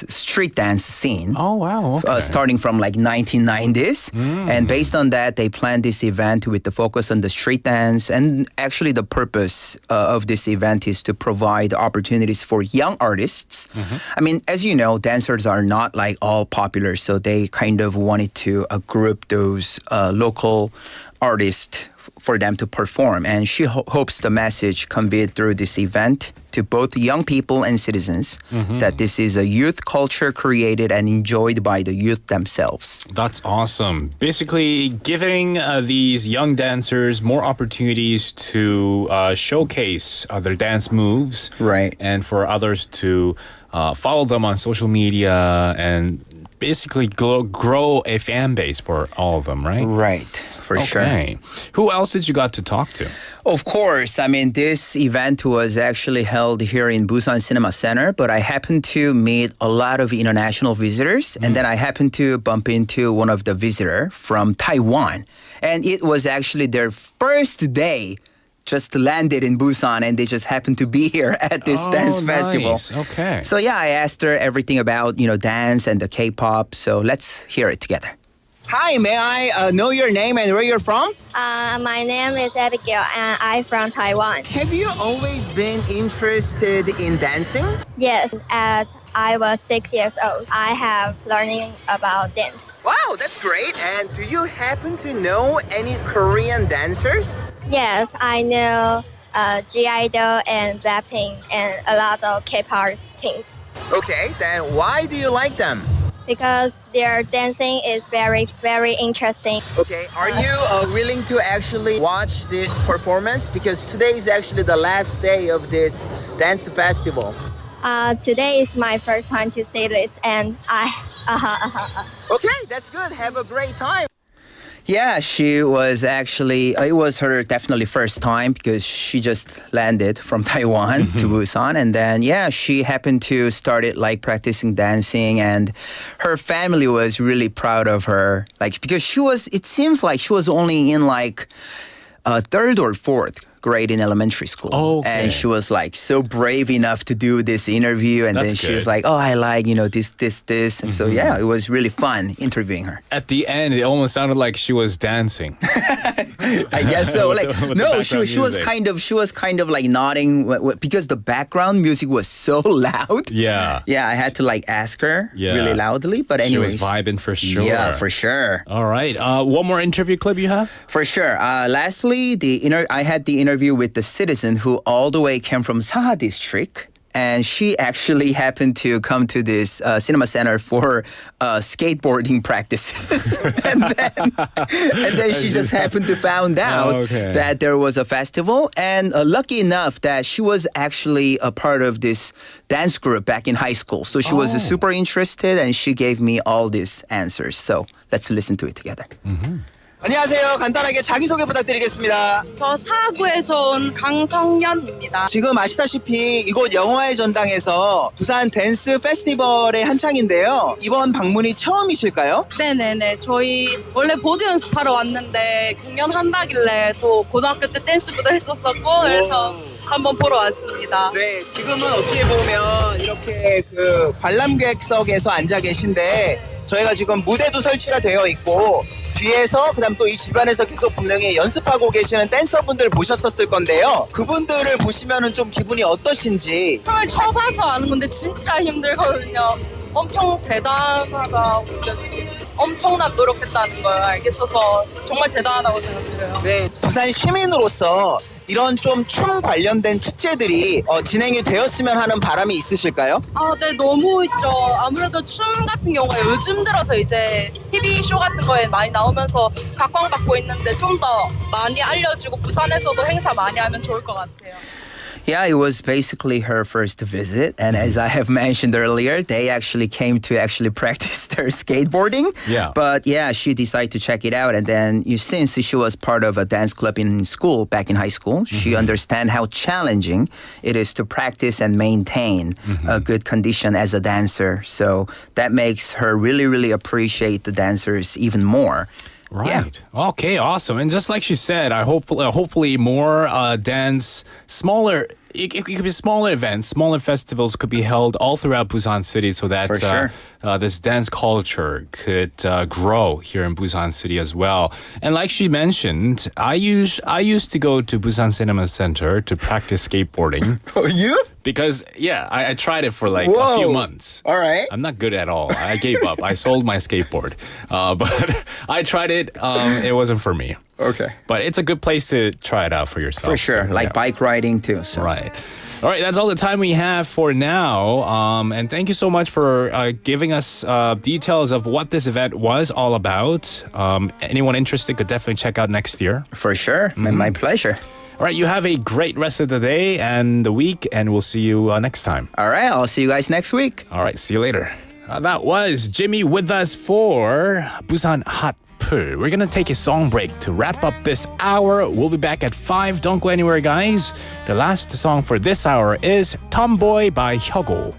street dance scene. Oh, wow. Okay. Starting from like 1990s. And based on that, they planned this event with the focus on the street dance. And actually the purpose of this event is to provide opportunities for young artists. I mean, as you know, dancers are not like all popular. So they kind of wanted to group those local artists for them to perform. And she hopes the message conveyed through this event to both young people and citizens that this is a youth culture created and enjoyed by the youth themselves. That's awesome. Basically, giving these young dancers more opportunities to showcase their dance moves. Right. And for others to follow them on social media and basically grow a fan base for all of them, right? Right. For sure. Who else did you got to talk to? Of course. I mean, this event was actually held here in Busan Cinema Center, but I happened to meet a lot of international visitors. And then I happened to bump into one of the visitors from Taiwan. And it was actually their first day just landed in Busan, and they just happened to be here at this dance festival. Okay. So yeah, I asked her everything about, dance and the K-pop. So let's hear it together. Hi, may I know your name and where you're from? My name is Abigail and I'm from Taiwan. Have you always been interested in dancing? Yes, as I was 6 years old, I have learning about dance. Wow, that's great. And do you happen to know any Korean dancers? Yes, I know G-Idol and Blackpink and a lot of K-pop things. Okay, then why do you like them? Because their dancing is very, very interesting. Okay, are you willing to actually watch this performance? Because today is actually the last day of this dance festival. Today is my first time to see this and Okay, that's good. Have a great time. Yeah, she was actually, it was her definitely first time because she just landed from Taiwan to Busan. And then, yeah, she happened to started like practicing dancing, and her family was really proud of her. Like, because it seems like she was only in like third or fourth grade in elementary school. Okay. And she was like so brave enough to do this interview. And then she was like, oh, I like, this. And so, yeah, it was really fun interviewing her. At the end, it almost sounded like she was dancing. I guess so. Like, no, she was kind of like nodding because the background music was so loud. Yeah. Yeah, I had to like ask her really loudly. But anyways. She was vibing for sure. Yeah, for sure. All right. One more interview clip you have? For sure. Lastly, I had the interview with the citizen who all the way came from Saha district. And she actually happened to come to this cinema center for skateboarding practices. and then she just happened to find out that there was a festival. And lucky enough that she was actually a part of this dance group back in high school. So she was super interested, and she gave me all these answers. So let's listen to it together. 안녕하세요. 간단하게 자기소개 부탁드리겠습니다. 저 사구에서 온 강성연입니다. 지금 아시다시피 이곳 영화의 전당에서 부산 댄스 페스티벌의 한창인데요. 이번 방문이 처음이실까요? 네네네. 저희 원래 보드 연습하러 왔는데 공연한다길래 또 고등학교 때 댄스 부도 했었었고 그래서 한번 보러 왔습니다. 네, 지금은 어떻게 보면 이렇게 그 관람객석에서 앉아 계신데 저희가 지금 무대도 설치가 되어 있고 뒤에서 그다음 또 이 집안에서 계속 분명히 연습하고 계시는 댄서분들 보셨었을 건데요. 그분들을 보시면은 좀 기분이 어떠신지. 춤을 쳐봐서 아는 건데 진짜 힘들거든요. 엄청 대단하다. 엄청난 노력했다는 걸 알겠어서 정말 대단하다고 생각해요. 네, 부산 시민으로서 이런 좀 춤 관련된 축제들이 진행이 되었으면 하는 바람이 있으실까요? 아, 네, 너무 있죠. 아무래도 춤 같은 경우가 요즘 들어서 이제 TV 쇼 같은 거에 많이 나오면서 각광받고 있는데 좀 더 많이 알려지고 부산에서도 행사 많이 하면 좋을 것 같아요. Yeah, it was basically her first visit. And as I have mentioned earlier, they actually came to actually practice their skateboarding. Yeah. But yeah, she decided to check it out. And then since she was part of a dance club in school, back in high school, she understands how challenging it is to practice and maintain a good condition as a dancer. So that makes her really, really appreciate the dancers even more. Right. Yeah. Okay, awesome. And just like she said, I hopefully more smaller. It could be smaller events, smaller festivals could be held all throughout Busan City, so that For sure. This dance culture could grow here in Busan City as well. And like she mentioned, I used to go to Busan Cinema Center to practice skateboarding. Oh, you? Because I tried it for like Whoa. a few months. All right. I'm not good at all. I gave up. I sold my skateboard, but I tried it. It wasn't for me. Okay. But it's a good place to try it out for yourself. For sure. So, Like yeah. bike riding too. So. Right. All right, that's all the time we have for now. And thank you so much for giving us details of what this event was all about. Anyone interested could definitely check out next year. For sure. My pleasure. All right, you have a great rest of the day and the week, and we'll see you next time. All right. I'll see you guys next week. All right, see you later. That was Jimmy with us for Busanhat플. We're going to take a song break to wrap up this hour. We'll be back at 5. Don't go anywhere, guys. The last song for this hour is Tomboy by 혁오.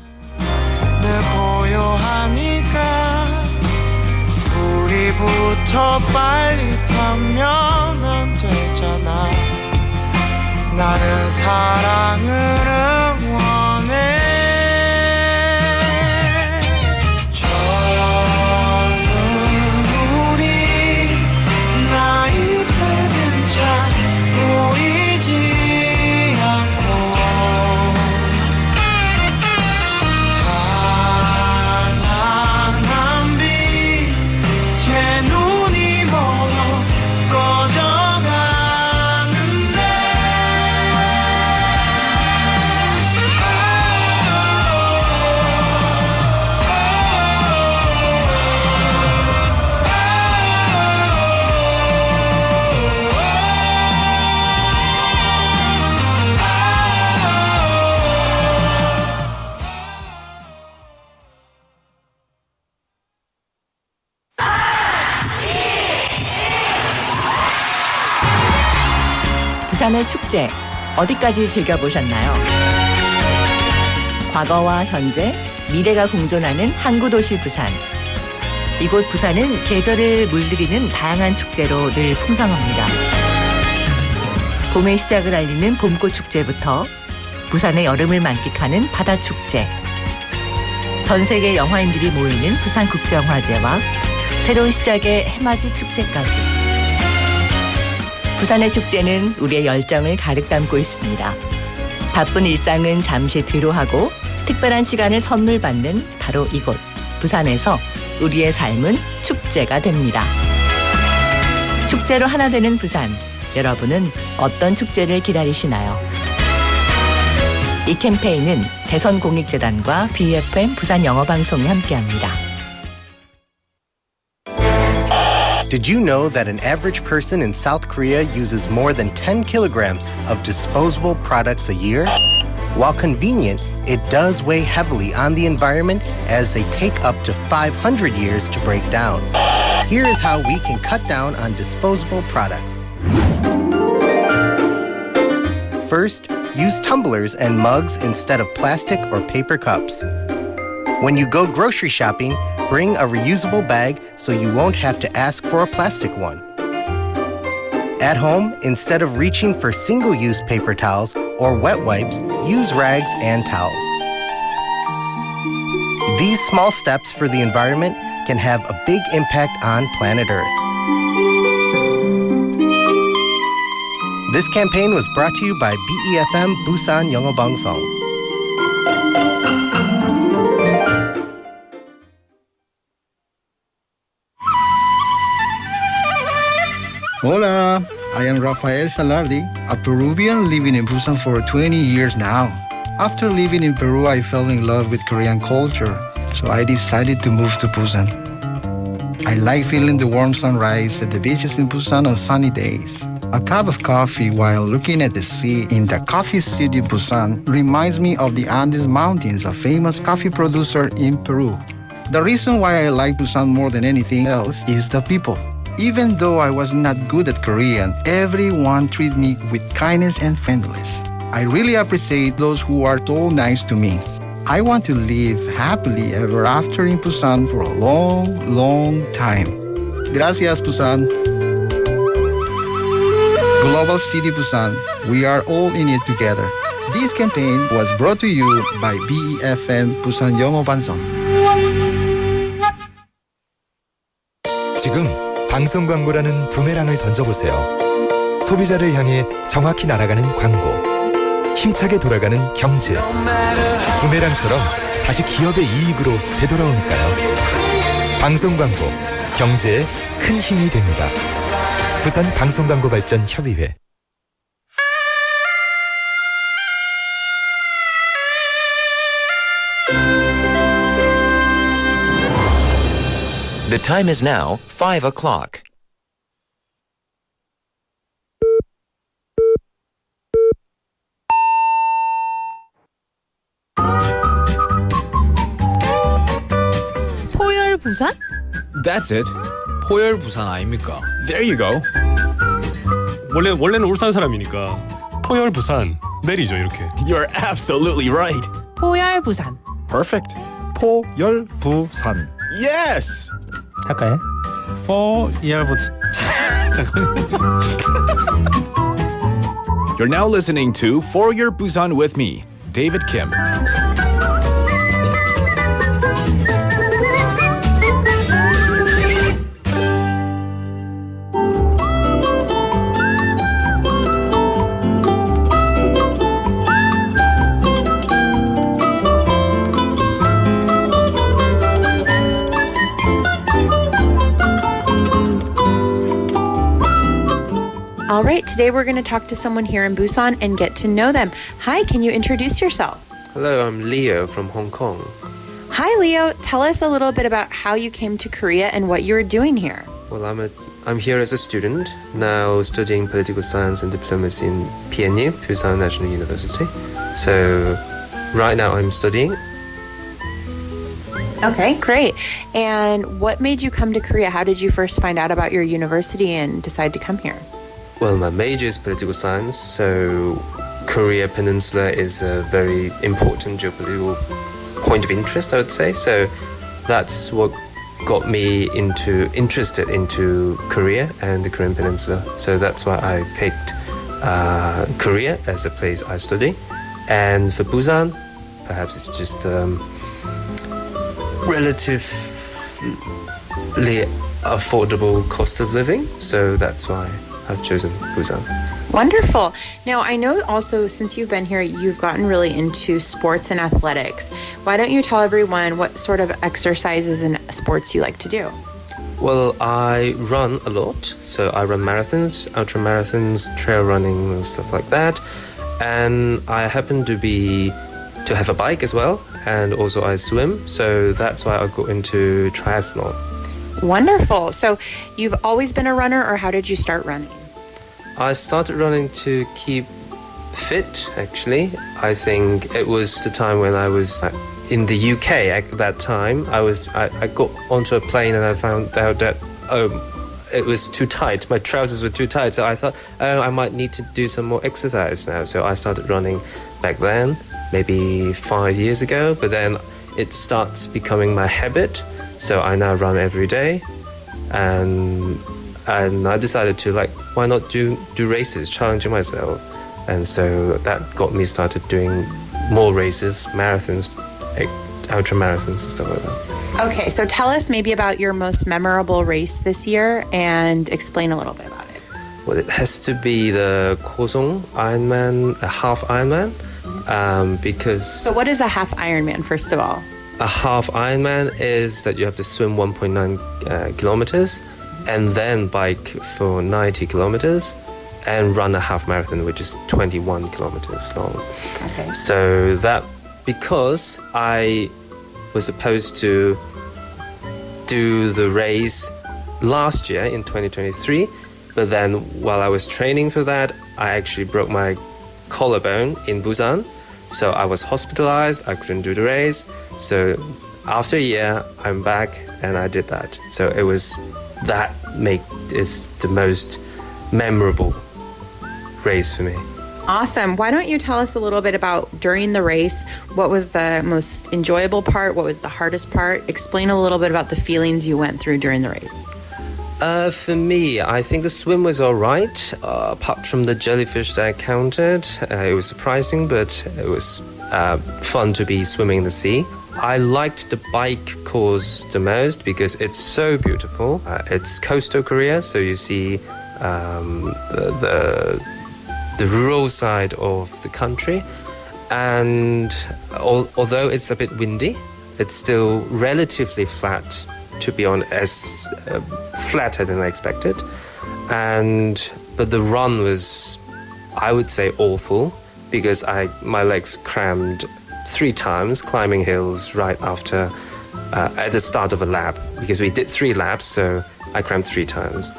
우리부터 빨리 타면 안 되잖아. 나는 사랑을 응원해. 부산의 축제 어디까지 즐겨보셨나요? 과거와 현재, 미래가 공존하는 항구도시 부산. 이곳 부산은 계절을 물들이는 다양한 축제로 늘 풍성합니다. 봄의 시작을 알리는 봄꽃 축제부터 부산의 여름을 만끽하는 바다 축제, 전 세계 영화인들이 모이는 부산국제영화제와 새로운 시작의 해맞이 축제까지. 부산의 축제는 우리의 열정을 가득 담고 있습니다. 바쁜 일상은 잠시 뒤로 하고 특별한 시간을 선물 받는 바로 이곳 부산에서 우리의 삶은 축제가 됩니다. 축제로 하나 되는 부산. 여러분은 어떤 축제를 기다리시나요? 이 캠페인은 대선공익재단과 BFM 부산영어방송이 함께합니다. Did you know that an average person in South Korea uses more than 10 kilograms of disposable products a year? While convenient, it does weigh heavily on the environment as they take up to 500 years to break down. Here is how we can cut down on disposable products. First, use tumblers and mugs instead of plastic or paper cups. When you go grocery shopping, bring a reusable bag so you won't have to ask for a plastic one. At home, instead of reaching for single-use paper towels or wet wipes, use rags and towels. These small steps for the environment can have a big impact on planet Earth. This campaign was brought to you by BEFM Busan 영어방송. Hola, I am Rafael Salardi, a Peruvian living in Busan for 20 years now. After living in Peru, I fell in love with Korean culture, so I decided to move to Busan. I like feeling the warm sunrise at the beaches in Busan on sunny days. A cup of coffee while looking at the sea in the coffee city Busan reminds me of the Andes Mountains, a famous coffee producer in Peru. The reason why I like Busan more than anything else is the people. Even though I was not good at Korean, everyone treated me with kindness and friendliness. I really appreciate those who are so nice to me. I want to live happily ever after in Busan for a long, long time. Gracias, Busan. Global City Busan, we are all in it together. This campaign was brought to you by BEFM 부산 영어방송. 지금 방송 광고라는 부메랑을 던져보세요. 소비자를 향해 정확히 날아가는 광고. 힘차게 돌아가는 경제. 부메랑처럼 다시 기업의 이익으로 되돌아오니까요. 방송 광고, 경제에 큰 힘이 됩니다. 부산 방송광고발전협의회. The time is now 5 o'clock. 포열 부산? That's it. 포열 부산 아닙니까? There you go. 원래는 울산 사람이니까 포열 부산 내리죠 이렇게. You're absolutely right. 포열 부산. Perfect. 포열 부산. Yes. 할까요? 포열 부산. You're now listening to For Your Busan with me, David Kim. All right, today we're going to talk to someone here in Busan and get to know them. Hi, can you introduce yourself? Hello, I'm Leo from Hong Kong. Hi, Leo. Tell us a little bit about how you came to Korea and what you were doing here. Well, I'm here as a student, now studying political science and diplomacy in PNU, Busan National University. So right now I'm studying. Okay, great. And what made you come to Korea? How did you first find out about your university and decide to come here? Well, my major is political science, so Korea Peninsula is a very important geopolitical point of interest, I would say. So that's what got me interested into Korea and the Korean Peninsula. So that's why I picked Korea as a place I study. And for Busan, perhaps it's just relatively affordable cost of living. So that's why I've chosen Busan. Wonderful. Now, I know also since you've been here, you've gotten really into sports and athletics. Why don't you tell everyone what sort of exercises and sports you like to do? Well, I run a lot. So I run marathons, ultra marathons, trail running and stuff like that. And I happen to have a bike as well. And also I swim. So that's why I got into triathlon. Wonderful. So you've always been a runner, or how did you start running? I started running to keep fit fit, actually. I think it was the time when I was in the UK at that time. I got onto a plane and I found out that it was too tight. My trousers were too tight, so I thought, I might need to do some more exercise now. So I started running back then, maybe 5 years ago. But then it starts becoming my habit, so I now run every day. And I decided to why not do races, challenging myself. And so that got me started doing more races, marathons, ultra marathons and stuff like that. Okay, so tell us maybe about your most memorable race this year and explain a little bit about it. Well, it has to be the Kosong Ironman, a half Ironman, because... So what is a half Ironman, first of all? A half Ironman is that you have to swim 1.9 kilometers and then bike for 90 kilometers and run a half marathon, which is 21 kilometers long. Okay. So that, because I was supposed to do the race last year in 2023, but then while I was training for that, I actually broke my collarbone in Busan. So I was hospitalized, I couldn't do the race. So after a year, I'm back and I did that. So it was, that is the most memorable race for me. Awesome. Why don't you tell us a little bit about during the race, what was the most enjoyable part? What was the hardest part? Explain a little bit about the feelings you went through during the race. For me, I think the swim was all right. Apart from the jellyfish that I counted, it was surprising, but it was fun to be swimming in the sea. I liked the bike course the most because it's so beautiful. It's coastal Korea, so you see the rural side of the country, and although it's a bit windy, it's still relatively flat, to be honest, as flatter than I expected. But the run was, I would say, awful because my legs crammed 3 times climbing hills right after at the start of a lap, because we did 3 laps, so I crammed 3 times.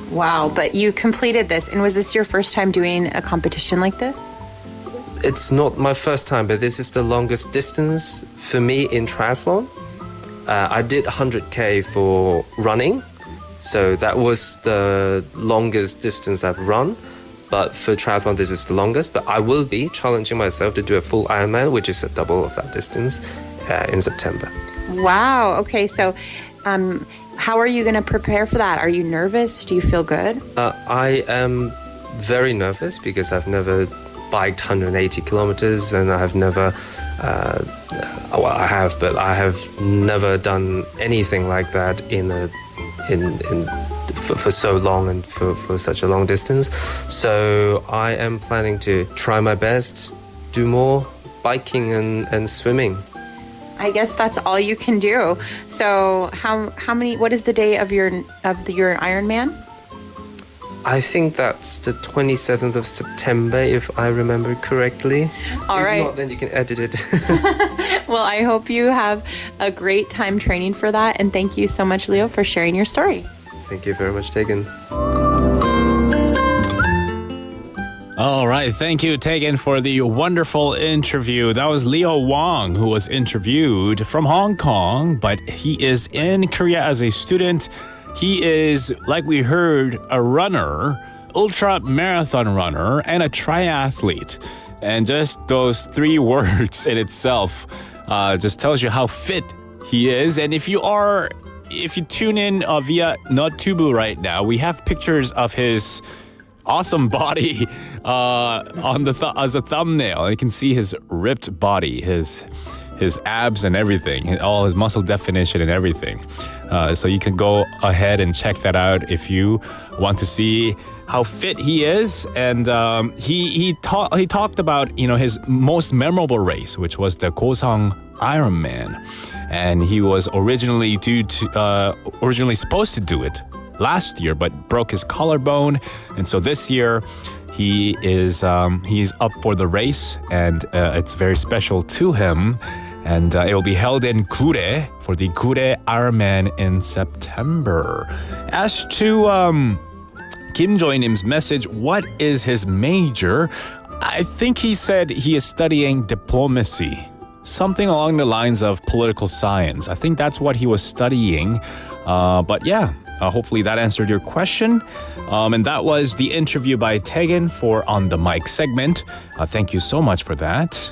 Wow, but you completed this, and was this your first time doing a competition like this? It's not my first time, but this is the longest distance for me in triathlon. I did 100k for running, so that was the longest distance I've run. But for triathlon, this is the longest. But I will be challenging myself to do a full Ironman, which is a double of that distance, in September. Wow, okay, so how are you going to prepare for that? Are you nervous? Do you feel good? I am very nervous because I've never biked 180 kilometers and I've never, I have never done anything like that for so long and for such a long distance. So I am planning to try my best, do more biking and swimming. I guess that's all you can do. So what is the day of your Ironman? I think that's the 27th of September, if I remember correctly. All right. If not, then you can edit it. Well, I hope you have a great time training for that. And thank you so much, Leo, for sharing your story. Thank you very much, Tegan. All right. Thank you, Tegan, for the wonderful interview. That was Leo Wong, who was interviewed from Hong Kong, but he is in Korea as a student. He is, like we heard, a runner, ultra marathon runner, and a triathlete. And just those 3 words in itself just tells you how fit he is. And if you tune in via Notubu right now, we have pictures of his awesome body as a thumbnail. You can see his ripped body, his abs and everything, all his muscle definition and everything. So you can go ahead and check that out if you want to see how fit he is. And he talked about his most memorable race, which was the Kosong Ironman, and he was originally supposed to do it last year, but broke his collarbone, and so this year he's up for the race, and it's very special to him. And it will be held in Gure for the Gure Ironman in September. As to Kim Joy-nim's message, what is his major? I think he said he is studying diplomacy. Something along the lines of political science. I think that's what he was studying. But yeah, hopefully that answered your question. And that was the interview by Tegan for On the Mic segment. Thank you so much for that.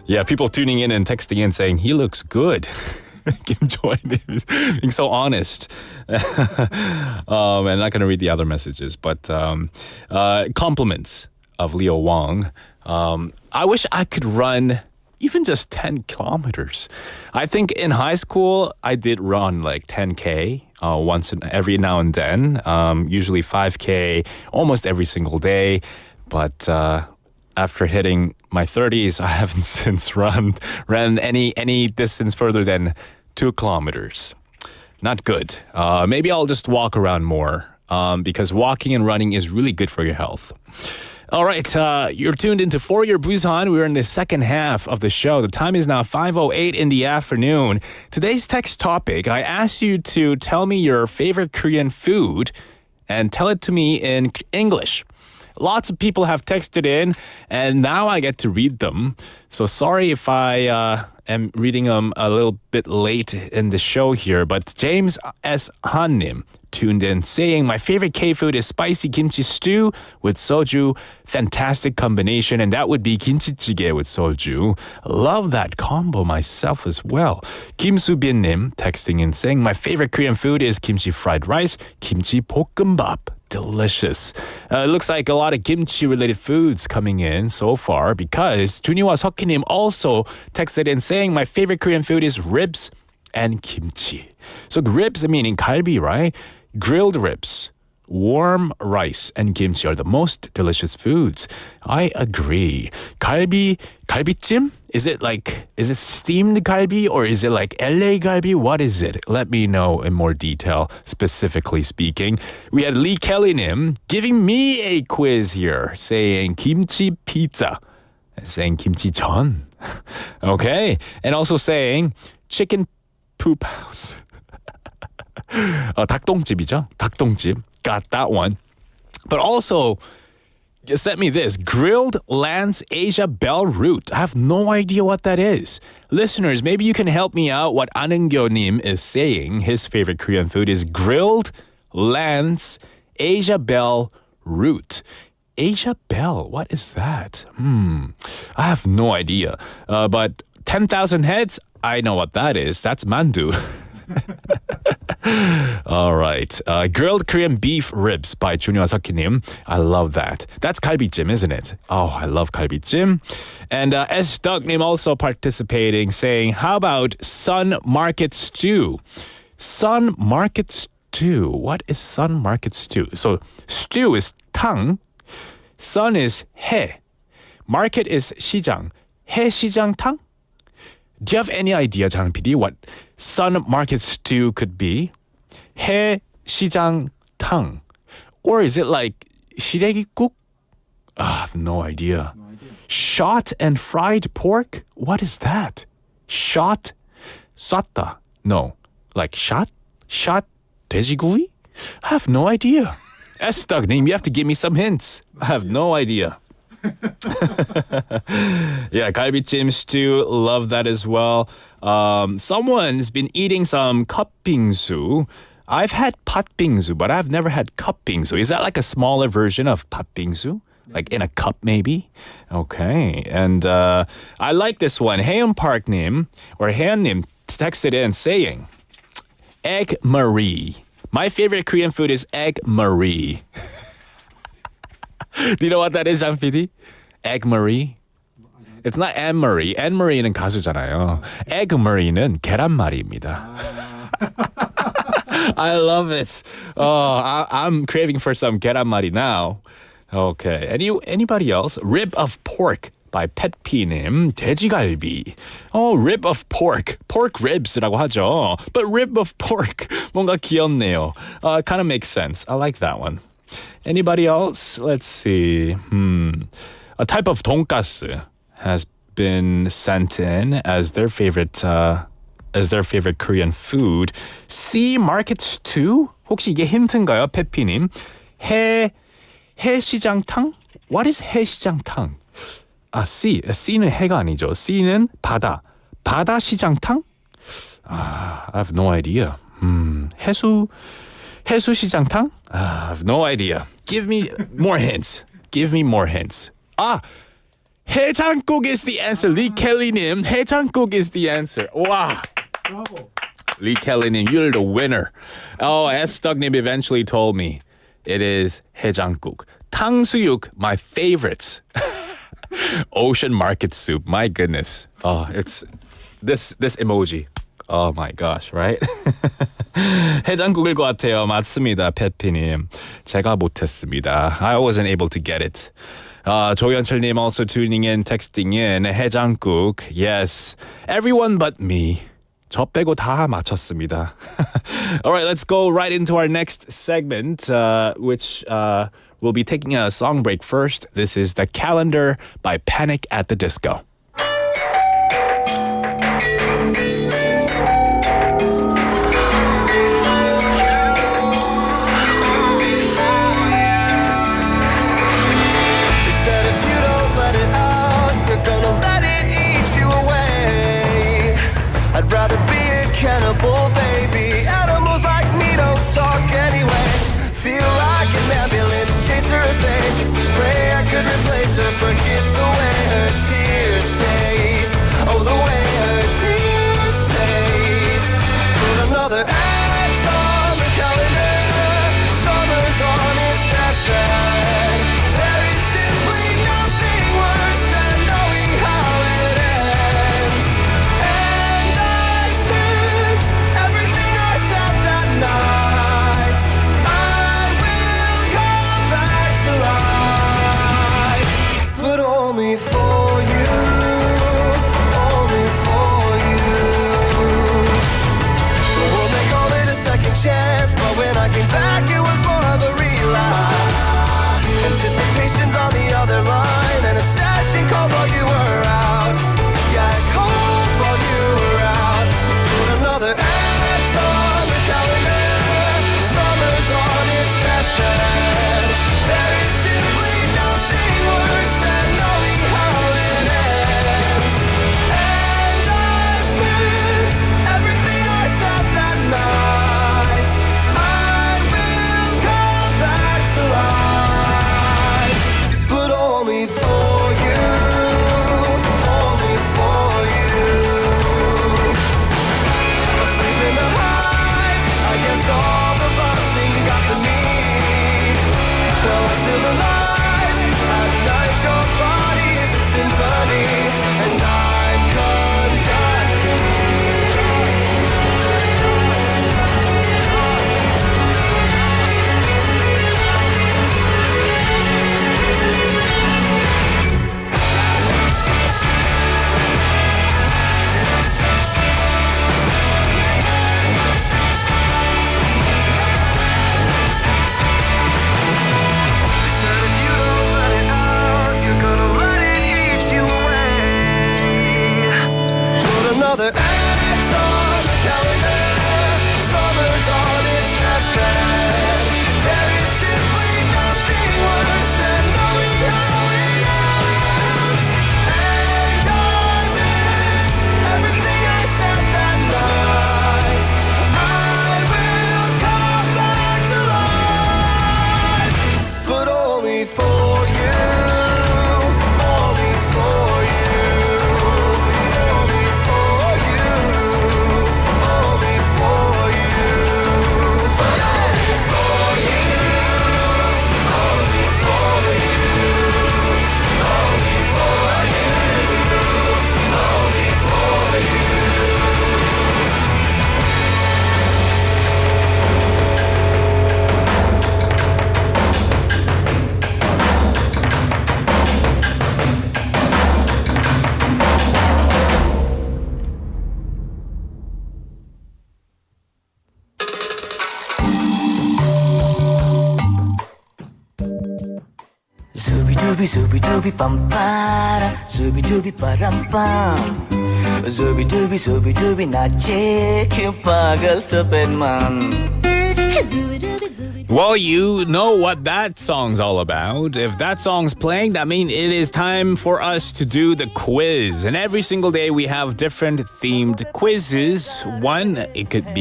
Yeah, people tuning in and texting in saying, he looks good. Kim Joy-nim is being so honest. And I'm not going to read the other messages, but compliments of Leo Wong. I wish I could run even just 10 kilometers. I think in high school, I did run like 10K every now and then, usually 5K almost every single day. But after hitting my 30s, I haven't since ran any distance further than 2 kilometers. Not good. Maybe I'll just walk around more because walking and running is really good for your health. All right, you're tuned into For Your Busan. We're in the second half of the show. The time is now 5:08 in the afternoon. Today's text topic, I asked you to tell me your favorite Korean food and tell it to me in English. Lots of people have texted in, and now I get to read them. So sorry if I am reading them a little bit late in the show here, but James S. Hannim tuned in saying, my favorite K-food is spicy kimchi stew with soju. Fantastic combination, and that would be kimchi jjigae with soju. Love that combo myself as well. Kim Soo-bin-nim texting in saying, my favorite Korean food is kimchi fried rice, kimchi 볶음밥. Delicious. It looks like a lot of kimchi-related foods coming in so far because Juniwa Seokkinim also texted in saying, my favorite Korean food is ribs and kimchi. So ribs meaning 갈비, right? Grilled ribs, warm rice, and kimchi are the most delicious foods. I agree. 갈비찜? Is it steamed galbi or is it like LA galbi? What is it? Let me know in more detail, specifically speaking. We had Lee Kelly-nim giving me a quiz here, saying kimchi pizza, saying kimchi 전. Okay. And also saying chicken poop house. 닭똥집이죠? 닭똥집. Got that one. But also, you sent me this, grilled Lance Asia Bell root. I have no idea what that is. Listeners, maybe you can help me out what Anungyo-nim is saying. His favorite Korean food is grilled Lance Asia Bell root. Asia Bell, what is that? I have no idea. But 10,000 heads, I know what that is. That's mandu. All right. Grilled Korean beef ribs by Juniwa Seokkinim. I love that. That's 갈비찜, isn't it? Oh, I love 갈비찜. And S. Dougnim also participating, saying, how about Sun Market Stew? Sun Market Stew. What is Sun Market Stew? So stew is 탕. Sun is 해. Market is 시장. 해시장탕? Do you have any idea, Jang PD, what Sun Market Stew could be? 해시장탕. Or is it like 시래기국? I have no idea. Shot and fried pork? What is that? Shot? 쐈다. No. Like shot? Shot 돼지구이? I have no idea. S. Dougnim, you have to give me some hints. I have no idea. Yeah, 갈비찜 stew, love that as well. Someone's been eating some 컵빙수. I've had 팥빙수, but I've never had 컵빙수. Is that like a smaller version of 팥빙수? Like in a cup maybe? Okay. And I like this one. Haeun Park-nim or Haeun-nim texted in saying, egg Marie. My favorite Korean food is egg Marie. Do you know what that is, Jang PD? Egg Marie? It's not Anne Marie. Anne Marie는 가수잖아요. Egg Marie는 계란말이입니다. I love it. Oh, I'm craving for some 계란말이 now. Okay. Anybody else? Rib of pork by Petpinim. 돼지갈비. Oh, rib of pork. Pork ribs라고 하죠. But rib of pork. 뭔가 귀엽네요. Kind of makes sense. I like that one. Anybody else? Let's see. A type of 돈가스 has been sent in as their favorite Korean food. Sea market stew? 혹시 이게 힌트인가요, 페피님? 해시장탕? What is 해시장탕? C는 해가 아니죠. C는 바다. 바다 시장탕? I have no idea. 해수 시장탕? I have no idea. Give me more hints. Give me more hints. 해장국 is the answer. Lee Kelly님, 해장국 is the answer. Wow. Bravo. Lee Kelly님, you're the winner. S-Dug님 eventually told me it is 해장국. 탕수육, my favorites. Ocean market soup, my goodness. It's this emoji. Oh my gosh, right? 해장국일 것 같아요. 맞습니다, 페피님. 제가 못했습니다. I wasn't able to get it. 조현철님 also tuning in, texting in. 해장국, yes. Everyone but me. 저 빼고 다 맞췄습니다. All right, let's go right into our next segment, which we'll be taking a song break first. This is The Calendar by Panic at the Disco. Cannibal, baby. Animals like me don't talk anyway. Feel like an ambulance chaser thing. Pray I could replace her. Forget the way her tears taste. Oh, the way her tears taste. Put another act on the calendar. Summer's on its deathbed. There is simply nothing worse than knowing how it ends. And I meant everything I said that night. I will come back to life, but only for you, only for you. The world may call it a second chance, but when I came back it was more of a relapse. Anticipation's on the other line, an obsession called while you were out. Yeah, I called while you were out. Put another act on the calendar. Summer's on its deathbed. There is simply nothing worse than knowing how it ends. And I meant everything I said that night. I will come back to life, but only for you, only for you. Asleep in the hive, I guess all the busting got to me. Well, I'm still alive. At night your body is a symphony, and I'm conducting. Said if you don't let it out, you're gonna let it eat you away. Put another act on the calendar. Summer's on its deathbed. There is simply nothing worse than knowing how it ends. And I meant everything I said that night. I will come back to life, but only for you, only for you, only for you, only for you, only for you, only for you, only for you, only for you. Zooby dooby bum para, zooby dooby param pam. Zooby dooby 낮에 그 빠글 stupid man. Well, you know what that song's all about. If that song's playing, that means it is time for us to do the quiz. And every single day we have different themed quizzes. One day it could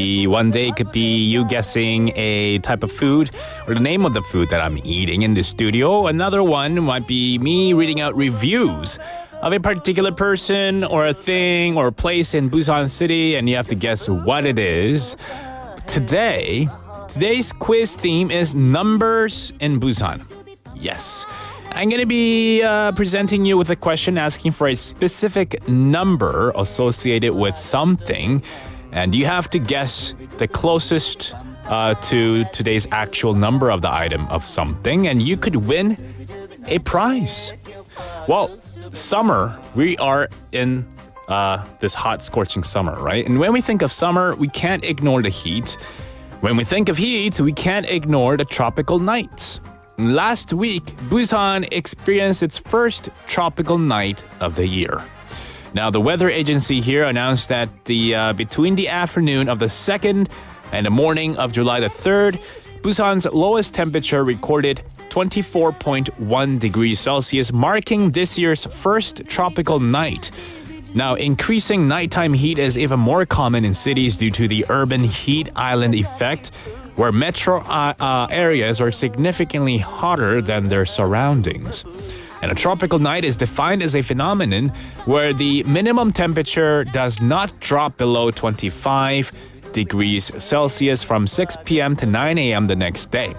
be you guessing a type of food or the name of the food that I'm eating in the studio. Another one might be me reading out reviews of a particular person or a thing or a place in Busan City, and you have to guess what it is. Today's quiz theme is numbers in Busan. Yes. I'm going to be presenting you with a question asking for a specific number associated with something, and you have to guess the closest to today's actual number of the item of something, and you could win a prize. Well, summer, we are in this hot, scorching summer, right? And when we think of summer, we can't ignore the heat. When we think of heat, we can't ignore the tropical nights. Last week, Busan experienced its first tropical night of the year. Now, the weather agency here announced that between the afternoon of the 2nd and the morning of July the 3rd, Busan's lowest temperature recorded 24.1 degrees Celsius, marking this year's first tropical night. Now, increasing nighttime heat is even more common in cities due to the urban heat island effect, where metro areas are significantly hotter than their surroundings. And a tropical night is defined as a phenomenon where the minimum temperature does not drop below 25 degrees Celsius from 6 p.m. to 9 a.m. the next day.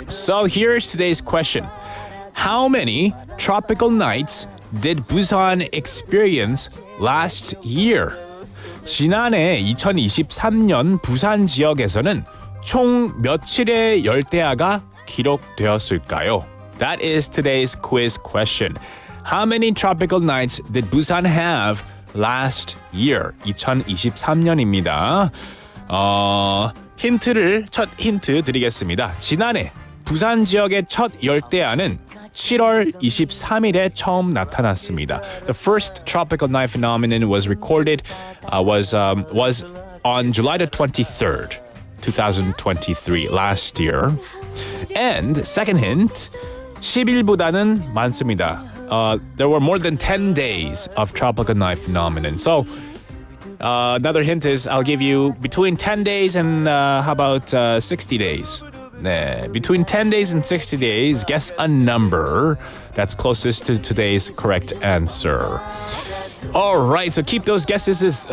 So here's today's question. How many tropical nights did Busan experience last year? 지난해 2023년 부산 지역에서는 총 며칠의 열대야가 기록되었을까요? That is today's quiz question. How many tropical nights did Busan have last year? 2023년입니다. 첫 힌트 드리겠습니다. 지난해 부산 지역의 첫 열대야는 7월 23일에 처음 나타났습니다. The first tropical night phenomenon was recorded was on July the 23rd, 2023, last year. And second hint, 10일보다는 많습니다. There were more than 10 days of tropical night phenomenon. So another hint is I'll give you between 10 days and how about 60 days? 네, between 10 days and 60 days, guess a number that's closest to today's correct answer. All right, so keep those guesses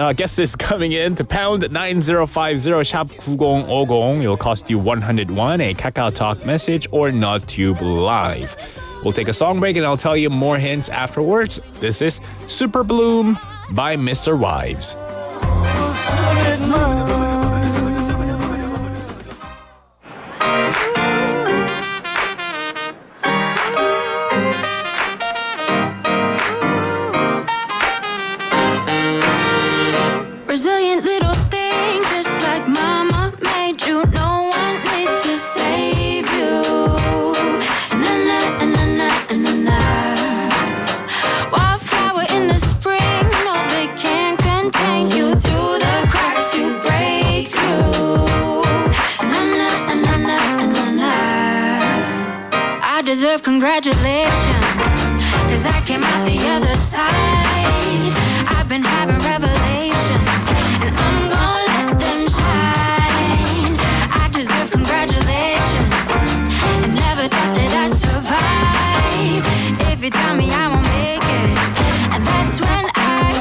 coming in to pound 9050 샵 9050. It'll cost you 101, a Kakao Talk message or NotTube Live. We'll take a song break and I'll tell you more hints afterwards. This is Super Bloom by Mr. Wives. Resilient little thing, just like mama made you. No one needs to save you. Na-na-na-na-na-na. Wildflower in the spring, no, they can't contain you. Through the cracks you break through. Na-na-na-na-na-na. I deserve congratulations, 'cause I came out the other side. I've been having revelations, and I'm gonna let them shine. I deserve congratulations, and never thought that I'd survive. If you tell me I won't make it, and that's when I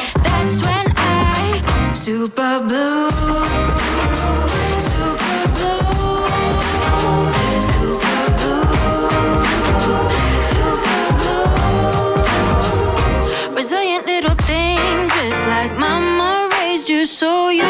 super blue, super blue, super blue, super blue. Resilient little thing, just like mama raised you, so you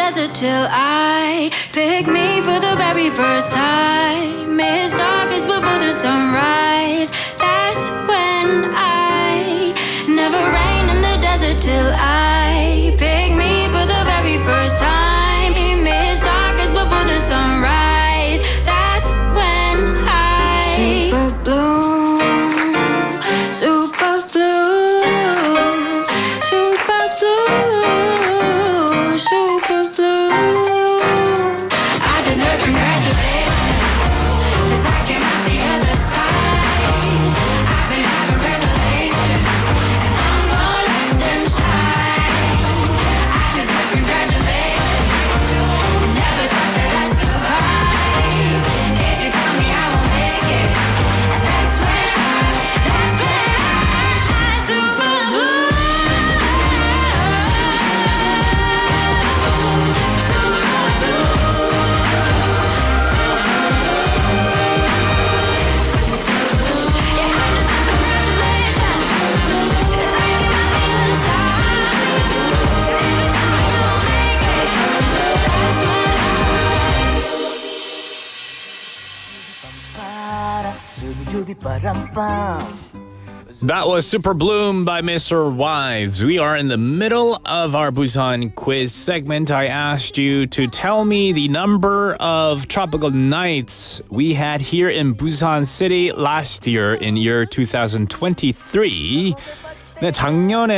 desert till I pick me for the very first time. It's darkest before the sunrise. That's when I never rain in the desert till I pick me for the very first time. It's darkest before the sunrise. That's when I super blue, super blue, super blue, super blue. I deserve congratulations, 'cause I came out the other side. I've been having revelations, and I'm gonna let them shine. I deserve congratulations, I never thought that I'd survive. If you tell me I won't make it, and that's when I super blue. That was Super Bloom by Mr. Wives. We are in the middle of our Busan quiz segment. I asked you to tell me the number of tropical nights we had here in Busan City last year in year 2023. 네, 작년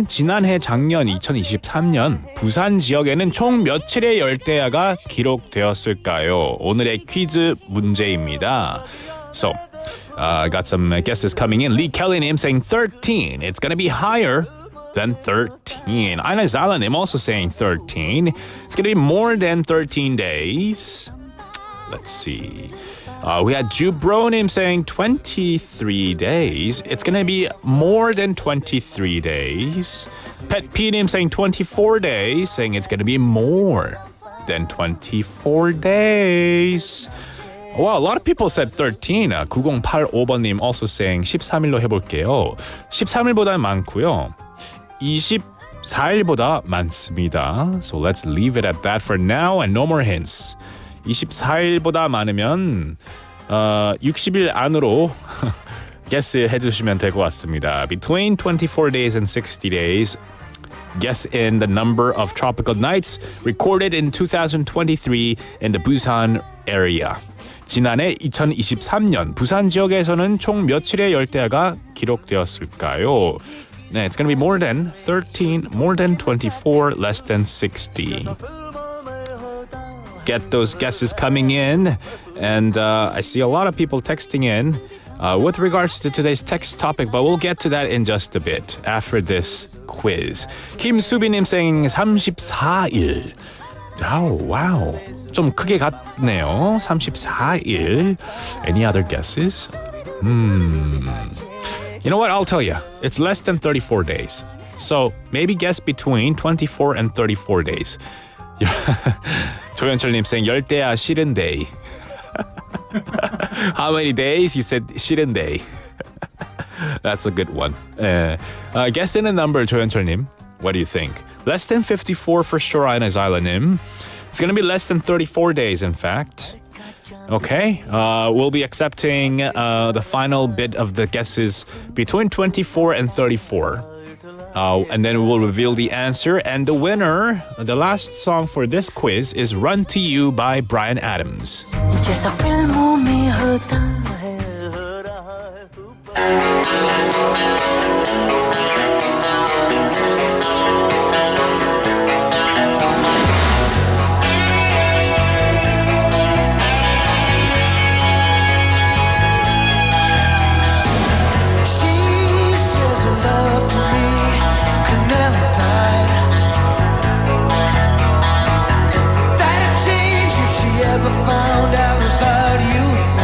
2023년 부산 지역에는 총 며칠의 열대야가 기록되었을까요? 오늘의 퀴즈 문제입니다. So, I got some guesses coming in. Lee Kelly님 saying 13. It's going to be higher than 13. Aina Zalanim also saying 13. It's going to be more than 13 days. Let's see. We had Jubronim saying 23 days. It's going to be more than 23 days. Pet P-님 saying 24 days, saying it's going to be more than 24 days. Wow, a lot of people said 13. 9085번님 also saying 13일로 해볼게요. 13일보다 많고요. 24일보다 많습니다. So let's leave it at that for now and no more hints. 24일보다 많으면 60일 안으로 guess 해주시면 될 것 같습니다. Between 24 days and 60 days, guess in the number of tropical nights recorded in 2023 in the Busan area. 지난해 2023년 부산 지역에서는 총 며칠의 열대야가 기록되었을까요? 네, it's going to be more than 13, more than 24, less than 60. Get those guesses coming in. And I see a lot of people texting in with regards to today's text topic, but we'll get to that in just a bit after this quiz. 김수빈님 saying 34일. Oh, wow. 좀 크게 갔네요. 34일. Any other guesses? You know what? I'll tell you. It's less than 34 days. So maybe guess between 24 and 34 days. 조현철님 saying 열대야 싫은 day. How many days? He said 싫은 day. That's a good one. Guess in a number, 조현철님. What do you think? Less than 54 for sure, Aina Zylanim. It's going to be less than 34 days, in fact. Okay, we'll be accepting the final bit of the guesses between 24 and 34. And then we'll reveal the answer. And the winner, the last song for this quiz is Run to You by Bryan Adams. Found out about you and I.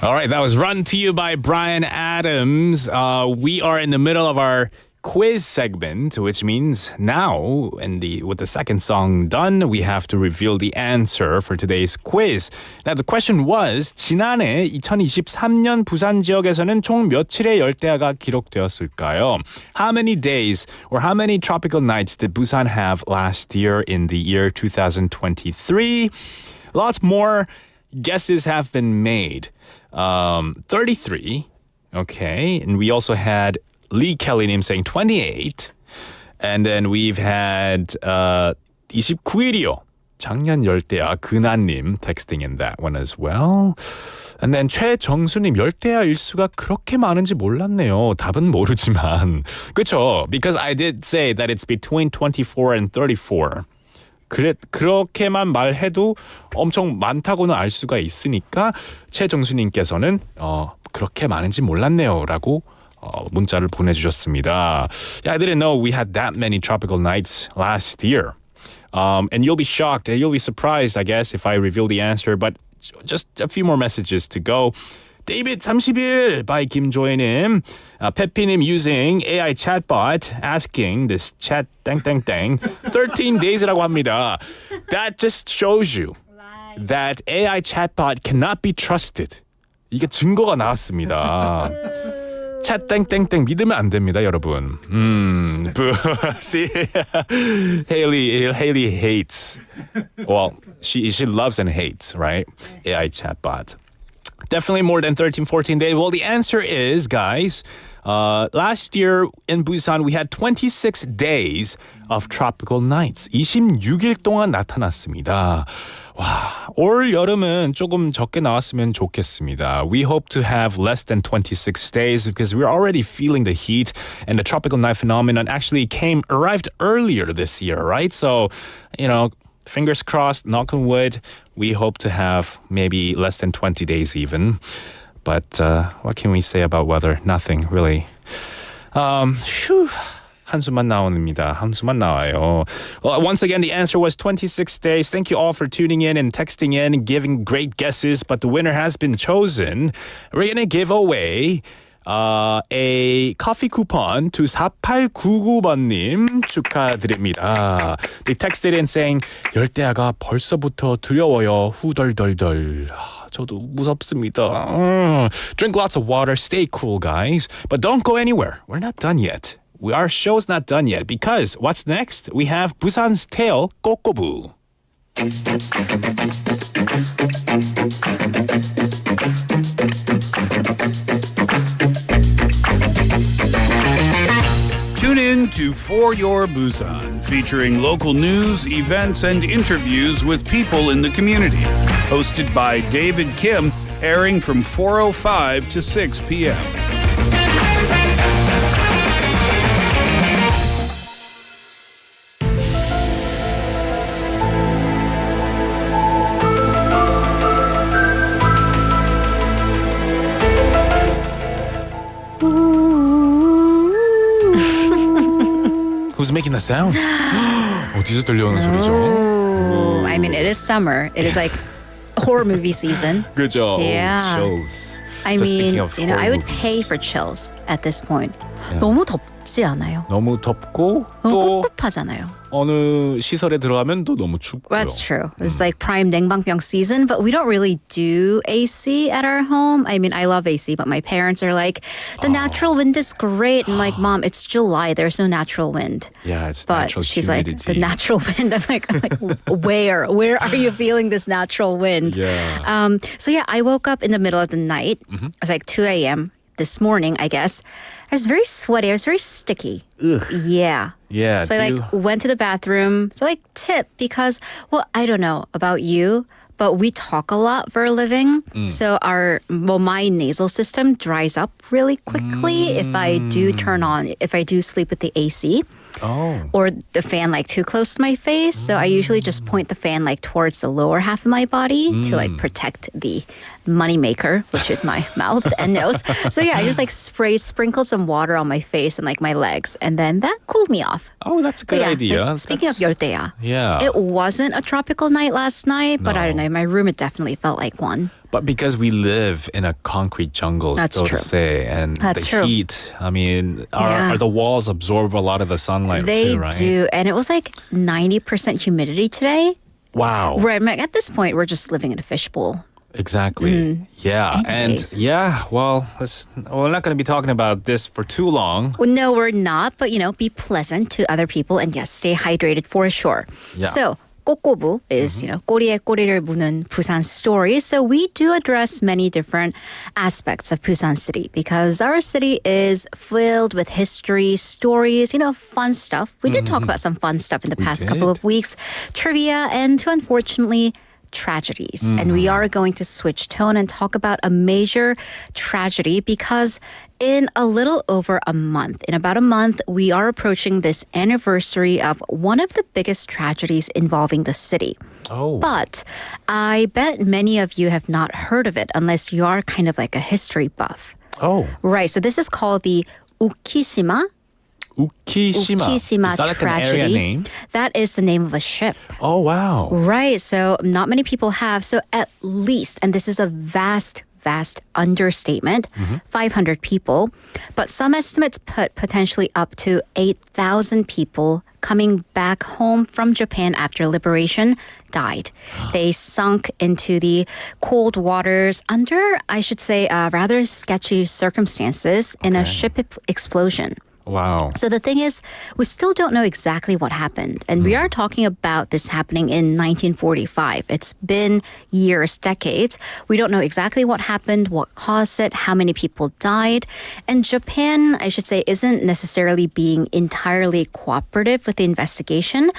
All right, that was Run to You by Brian Adams. We are in the middle of our quiz segment, which means now, with the second song done, we have to reveal the answer for today's quiz. Now, the question was, 지난해 2023년 부산 지역에서는 총 며칠의 열대야가 기록되었을까요? How many days or how many tropical nights did Busan have last year in the year 2023? Lots more guesses have been made. 33. Okay. And we also had Lee Kelly님 saying 28. And then we've had 29일이요. 작년 열대야 근한님 texting in that one as well. And then 최정수님 열대야 일수가 그렇게 많은지 몰랐네요. 답은 모르지만. 그렇죠? Because I did say that it's between 24 and 34. 그렇게만 말해도 엄청 많다고는 알 수가 있으니까 최정수님께서는 그렇게 많은지 몰랐네요 라고 문자를 보내주셨습니다. Yeah, I didn't know we had that many tropical nights last year. And you'll be shocked and you'll be surprised, I guess, if I reveal the answer. But just a few more messages to go. David 30일 by 김조혜님. Pepi님 using AI chatbot asking this chat 땡땡땡 13 days이라고 합니다. That just shows you that AI chatbot cannot be trusted. 이게 증거가 나왔습니다. 챗 땡땡땡 믿으면 안 됩니다, 여러분. See, Haley hates. Well, she loves and hates, right? AI chatbot. Definitely more than 13, 14 days. Well, the answer is, guys, last year in Busan, we had 26 days of tropical nights. 26일 동안 나타났습니다. 와, 올 여름은 조금 적게 나왔으면 좋겠습니다. We hope to have less than 26 days because we're already feeling the heat and the tropical night phenomenon actually arrived earlier this year, right? So, fingers crossed, knock on wood, we hope to have maybe less than 20 days even. But what can we say about weather? Nothing, really. 한숨만 나와요. Well, once again, the answer was 26 days. Thank you all for tuning in and texting in and giving great guesses. But the winner has been chosen. We're going to give away a coffee coupon to 4899번님 축하드립니다. They texted in saying 열대야가 벌써부터 두려워요. 후덜덜덜. 저도 무섭습니다. Drink lots of water. Stay cool, guys. But don't go anywhere. We're not done yet. Our show's not done yet because what's next? We have Busan's tale, 꼬.꼬.부. Tune in to For Your Busan, featuring local news, events, and interviews with people in the community. Hosted by David Kim, airing from 4:05 to 6 p.m. Who's making the sound? 어디서 들려오는 소리죠? Ooh, I mean, it is summer. It is like horror movie season. 그죠? Yeah. Chills. I Just mean, thinking of I would horror pay movies. for chills at this point. Yeah. 너무 덥지 않아요? 너무 덥고 너무 또 꿉꿉하잖아요. 어느 시설에 들어가면 또 너무 춥고요. That's true. It's like prime 냉방병 season, but we don't really do AC at our home. I mean, I love AC, but my parents are like, the natural wind is great. I'm like, Mom, it's July. There's no natural wind. Yeah, it's But natural she's humidity. like, the natural wind. I'm like, where are you feeling this natural wind? Yeah. So yeah, I woke up in the middle of the night. It was like 2 a.m. this morning, I guess. I was very sweaty. I was very sticky. Ugh. Yeah. Yeah. So I went to the bathroom. So tip because, well, I don't know about you, but we talk a lot for a living. So my nasal system dries up really quickly if I do sleep with the AC. Or the fan too close to my face. So I usually just point the fan towards the lower half of my body to protect the moneymaker, which is my mouth and nose. So yeah, I just sprinkled some water on my face and my legs, and then that cooled me off. Oh, that's a good idea. Speaking of 열대야, yeah, it wasn't a tropical night last night, but I don't know. In my room, it definitely felt like one. But because we live in a concrete jungle, That's so true. to say, and That's the true. heat, I mean, are the walls absorb a lot of the sunlight They too, right? do. And it was like 90% humidity today. Wow. Right. At this point, we're just living in a fishbowl. Exactly. Yeah. Anyways. And yeah, well, we're not going to be talking about this for too long. Well, no, we're not. But, be pleasant to other people. And yes, stay hydrated for sure. Yeah. So, 꼬.꼬.부 is, 꼬리에 꼬리를 무는 Busan stories. So we do address many different aspects of Busan City because our city is filled with history, stories, fun stuff. We did talk about some fun stuff in the past couple of weeks. Trivia and unfortunately, tragedies. And we are going to switch tone and talk about a major tragedy because in a little over a month, in about a month, we are approaching this anniversary of one of the biggest tragedies involving the city. Oh. But I bet many of you have not heard of it unless you are kind of like a history buff. Oh. Right. So this is called the Ukishima Ukishima. Is that like tragedy. an area name? That is the name of a ship. Oh, wow. Right. So not many people have. So at least, and this is a vast understatement, 500 people. But some estimates put potentially up to 8,000 people coming back home from Japan after liberation died. They sunk into the cold waters under, I should say, rather sketchy circumstances in a ship explosion. Wow. So the thing is, we still don't know exactly what happened. And we are talking about this happening in 1945. It's been years, decades. We don't know exactly what happened, what caused it, how many people died. And Japan, I should say, isn't necessarily being entirely cooperative with the investigation.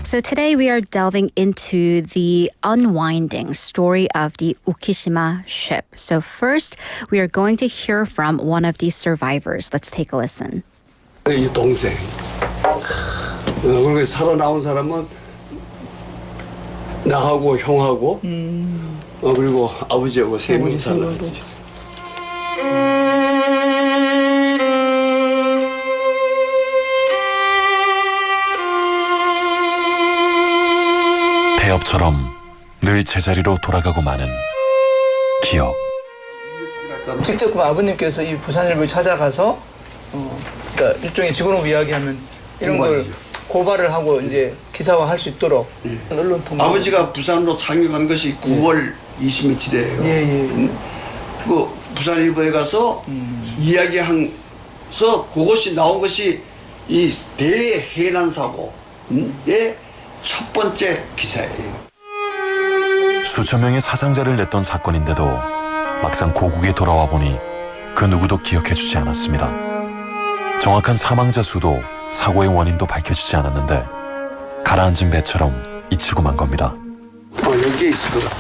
So today we are delving into the unwinding story of the Ukishima ship. So first, we are going to hear from one of the survivors. Let's take a listen. 이 동생. 그리고 살아나온 사람은 나하고 형하고 그리고 아버지하고 세 명 살아났지. 대업처럼 늘 제자리로 돌아가고 마는 기억. 직접 그 아버님께서 이 부산일보에 찾아가서 그러니까 일종의 직원으로 이야기하면 이런 걸 고발을 하고 이제 기사화할 수 있도록 언론 통보. 아버지가 부산으로 상륙한 것이 9월 20일이래요. 예. 그 부산일보에 가서 이야기한 그것이 나온 것이 이 대해난 사고의 첫 번째 기사예요. 수천 명의 사상자를 냈던 사건인데도 막상 고국에 돌아와 보니 그 누구도 기억해주지 않았습니다. 정확한 사망자 수도 사고의 원인도 밝혀지지 않았는데 가라앉은 배처럼 잊히고 만 겁니다. 여기에 있을 것 같다.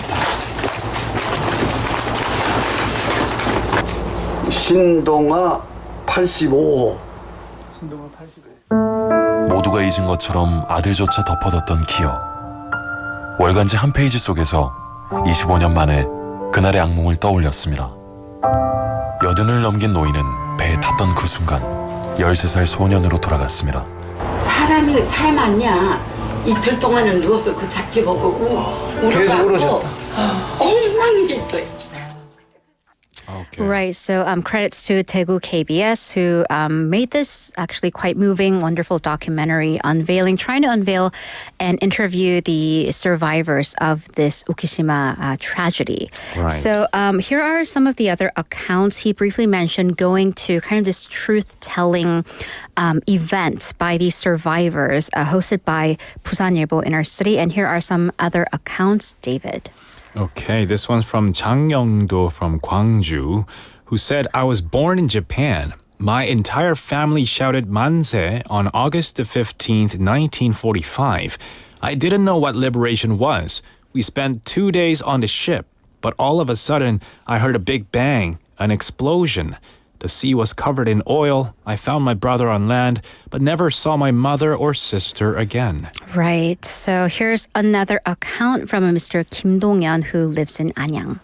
신동아 85호. 신동아 85호. 모두가 잊은 것처럼 아들조차 덮어뒀던 기억. 월간지 한 페이지 속에서 25년 만에 그날의 악몽을 떠올렸습니다. 80을 넘긴 노인은 배에 탔던 그 순간 13살 소년으로 돌아갔습니다. 사람이 사람 아니야. 이틀 동안은 누워서 그 잡지 보고 계속 울으셨다. 엉망이겠어요. Right. So credits to Daegu KBS who made this actually quite moving, wonderful documentary trying to unveil and interview the survivors of this Ukishima tragedy. Right. So here are some of the other accounts. He briefly mentioned going to kind of this truth-telling event by these survivors hosted by Busanilbo in our city. And here are some other accounts. David. Okay, this one's from Jang Young-do from Gwangju, who said, I was born in Japan. My entire family shouted manse on August the 15th, 1945. I didn't know what liberation was. We spent 2 days on the ship, but all of a sudden, I heard a big bang, an explosion. The sea was covered in oil. I found my brother on land, but never saw my mother or sister again. Right. So here's another account from a Mr. Kim Dong-yeon who lives in Anyang.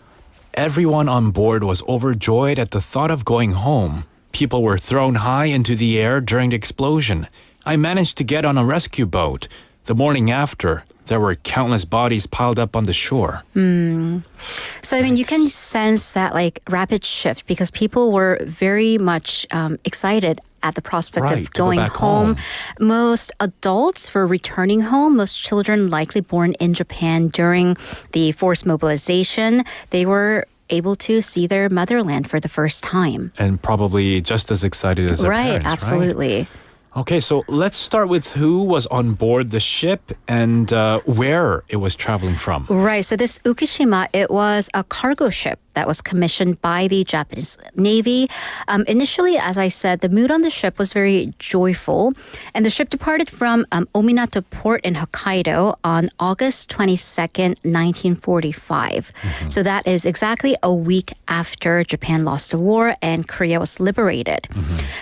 Everyone on board was overjoyed at the thought of going home. People were thrown high into the air during the explosion. I managed to get on a rescue boat. the morning after, there were countless bodies piled up on the shore. So, I mean, you can sense that like rapid shift because people were very much excited at the prospect Right, of to go going back home. home. Most adults were returning home. Most children likely born in Japan during the forced mobilization. They were able to see their motherland for the first time. And probably just as excited as their Right, parents, absolutely. Right? Okay, so let's start with who was on board the ship and where it was traveling from. Right. So this Ukishima, it was a cargo ship that was commissioned by the Japanese Navy. Initially, as I said, the mood on the ship was very joyful. And the ship departed from Ominato Port in Hokkaido on August 22nd, 1945. So that is exactly a week after Japan lost the war and Korea was liberated.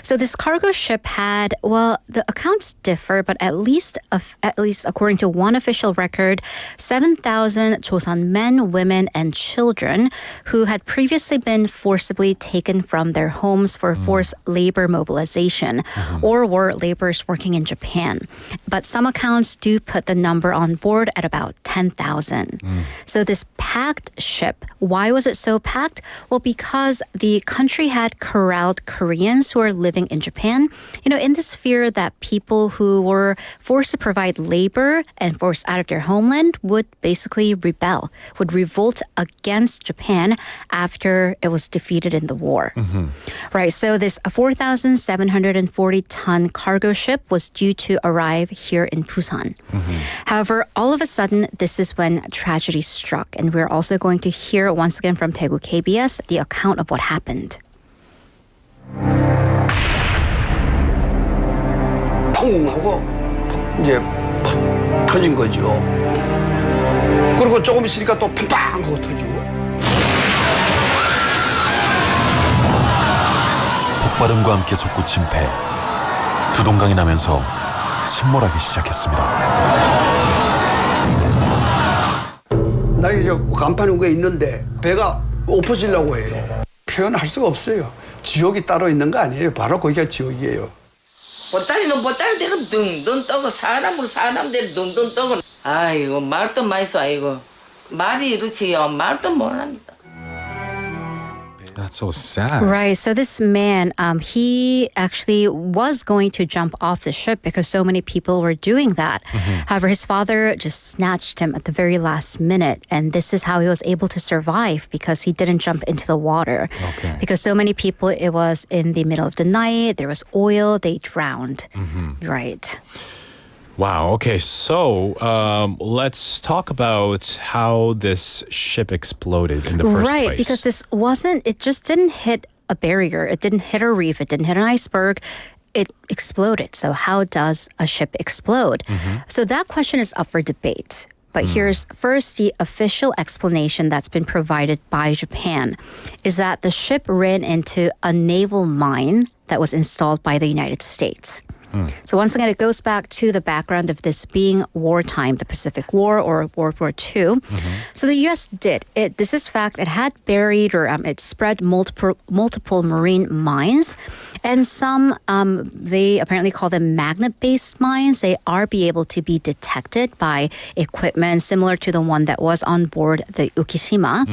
So this cargo ship had, well, the accounts differ, but at least according to one official record, 7,000 Joseon men, women, and children who had previously been forcibly taken from their homes for forced labor mobilization or were laborers working in Japan. But some accounts do put the number on board at about 10,000. So this packed ship, why was it so packed? Well, because the country had corralled Koreans who are living in Japan, in this fear that people who were forced to provide labor and forced out of their homeland would basically rebel, would revolt against Japan after it was defeated in the war. Right, so this 4,740-ton cargo ship was due to arrive here in Busan. However, all of a sudden, this is when tragedy struck, and we're also going to hear once again from Daegu KBS the account of what happened. 펑 하고 이제 팍 터진 거죠. 그리고 조금 있으니까 또 팡팡 하고 터지고. 폭발음과 함께 솟구친 배. 두 동강이 나면서 침몰하기 시작했습니다. 나 이제 간판 위에 있는데 배가 엎어지려고 해요. 표현할 수가 없어요. 지옥이 따로 있는 거 아니에요. 바로 거기가 지옥이에요. 보따리는 보따리대로 둥둥 떠고 사람대로 둥둥 떠고 아이고 말도 많이 써 아이고 말이 이렇지요 말도 못합니다. That's so sad. Right. So this man, he actually was going to jump off the ship because so many people were doing that. However, his father just snatched him at the very last minute. And this is how he was able to survive because he didn't jump into the water. Okay. Because so many people, it was in the middle of the night, there was oil, they drowned. Right. Wow. Okay. So let's talk about how this ship exploded in the first place. Right. Because it just didn't hit a barrier. It didn't hit a reef. It didn't hit an iceberg. It exploded. So how does a ship explode? So that question is up for debate. But here's first the official explanation that's been provided by Japan is that the ship ran into a naval mine that was installed by the United States. So once again, it goes back to the background of this being wartime, the Pacific War or World War II. So the U.S. did. This is fact. It had buried or it spread multiple marine mines. And some, they apparently call them magnet-based mines. They are able to be detected by equipment similar to the one that was on board the Ukishima.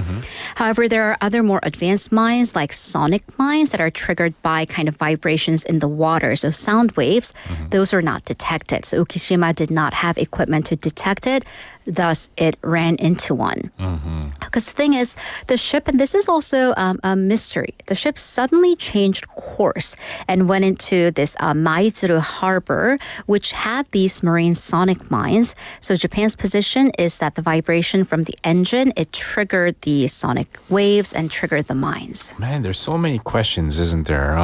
However, there are other more advanced mines like sonic mines that are triggered by kind of vibrations in the water. So sound waves, those are not detected. So Ukishima did not have equipment to detect it. Thus, it ran into one. Because the thing is, the ship, and this is also a mystery, the ship suddenly changed course and went into this Maizuru harbor, which had these marine sonic mines. So Japan's position is that the vibration from the engine, it triggered the sonic waves and triggered the mines. Man, there's so many questions, isn't there?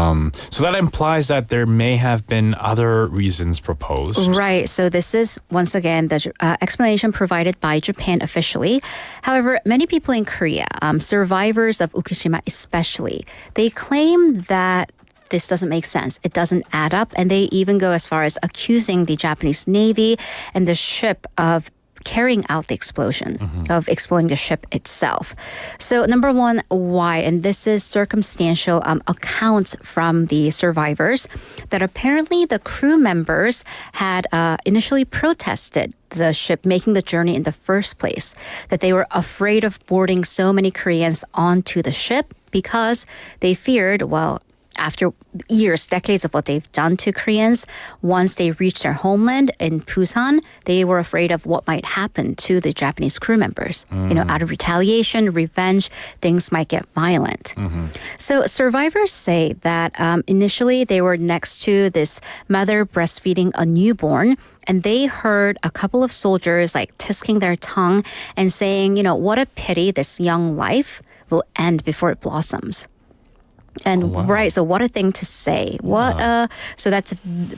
So that implies that there may have been other reasons proposed. Right. So this is, once again, the explanation provided by Japan officially. However, many people in Korea, survivors of Fukushima especially, they claim that this doesn't make sense. It doesn't add up. And they even go as far as accusing the Japanese Navy and the ship of carrying out the explosion, of exploding the ship itself. So number one, why? And this is circumstantial accounts from the survivors that apparently the crew members had initially protested the ship making the journey in the first place, that they were afraid of boarding so many Koreans onto the ship because they feared, well, after years, decades of what they've done to Koreans, once they reached their homeland in Busan, they were afraid of what might happen to the Japanese crew members. You know, out of retaliation, revenge, things might get violent. So survivors say that initially they were next to this mother breastfeeding a newborn, and they heard a couple of soldiers like tisking their tongue and saying, you know, what a pity this young life will end before it blossoms. And right, so what a thing to say. So that's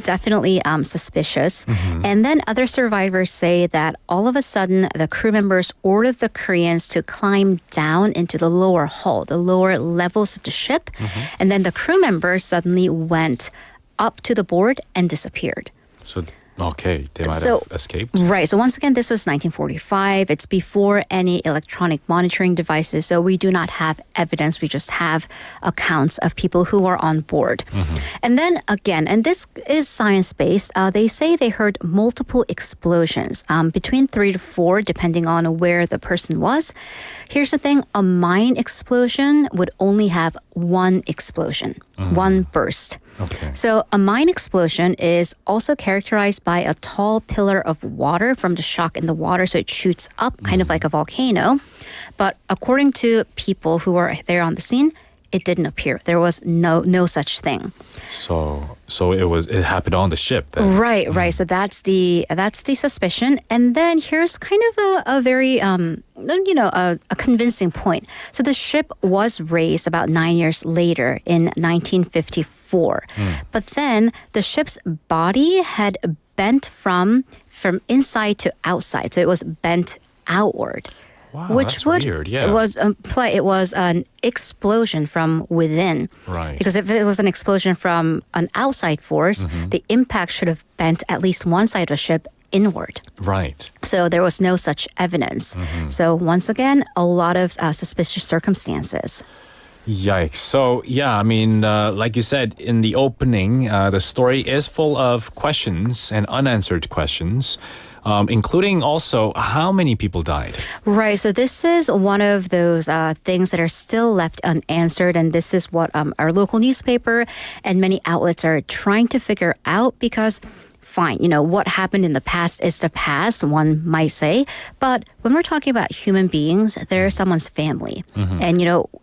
definitely suspicious. And then other survivors say that all of a sudden the crew members ordered the Koreans to climb down into the lower hull, the lower levels of the ship. And then the crew members suddenly went up to the board and disappeared. So okay, they might have escaped. Right. So once again, this was 1945. It's before any electronic monitoring devices. So we do not have evidence. We just have accounts of people who were on board. And then again, and this is science-based, they say they heard multiple explosions, between 3 to 4, depending on where the person was. Here's the thing. A mine explosion would only have one explosion, one burst. Okay. So a mine explosion is also characterized by a tall pillar of water from the shock in the water, so it shoots up kind of like a volcano. But according to people who were there on the scene, it didn't appear. There was no such thing. So it happened on the ship then. Right. So that's the suspicion. And then here's kind of a very a convincing point. So the ship was raised about 9 years later in 1954. But then the ship's body had bent from inside to outside. So it was bent outward. Wow, which that's would weird. Yeah. it was an explosion from within. Right. Because if it was an explosion from an outside force, the impact should have bent at least one side of the ship inward. Right. So there was no such evidence. So once again, a lot of suspicious circumstances. Yikes. So, yeah, I mean, like you said in the opening, the story is full of questions and unanswered questions. Including also how many people died. Right. So this is one of those things that are still left unanswered. And this is what our local newspaper and many outlets are trying to figure out because fine, what happened in the past is the past, one might say. But when we're talking about human beings, they're someone's family. And,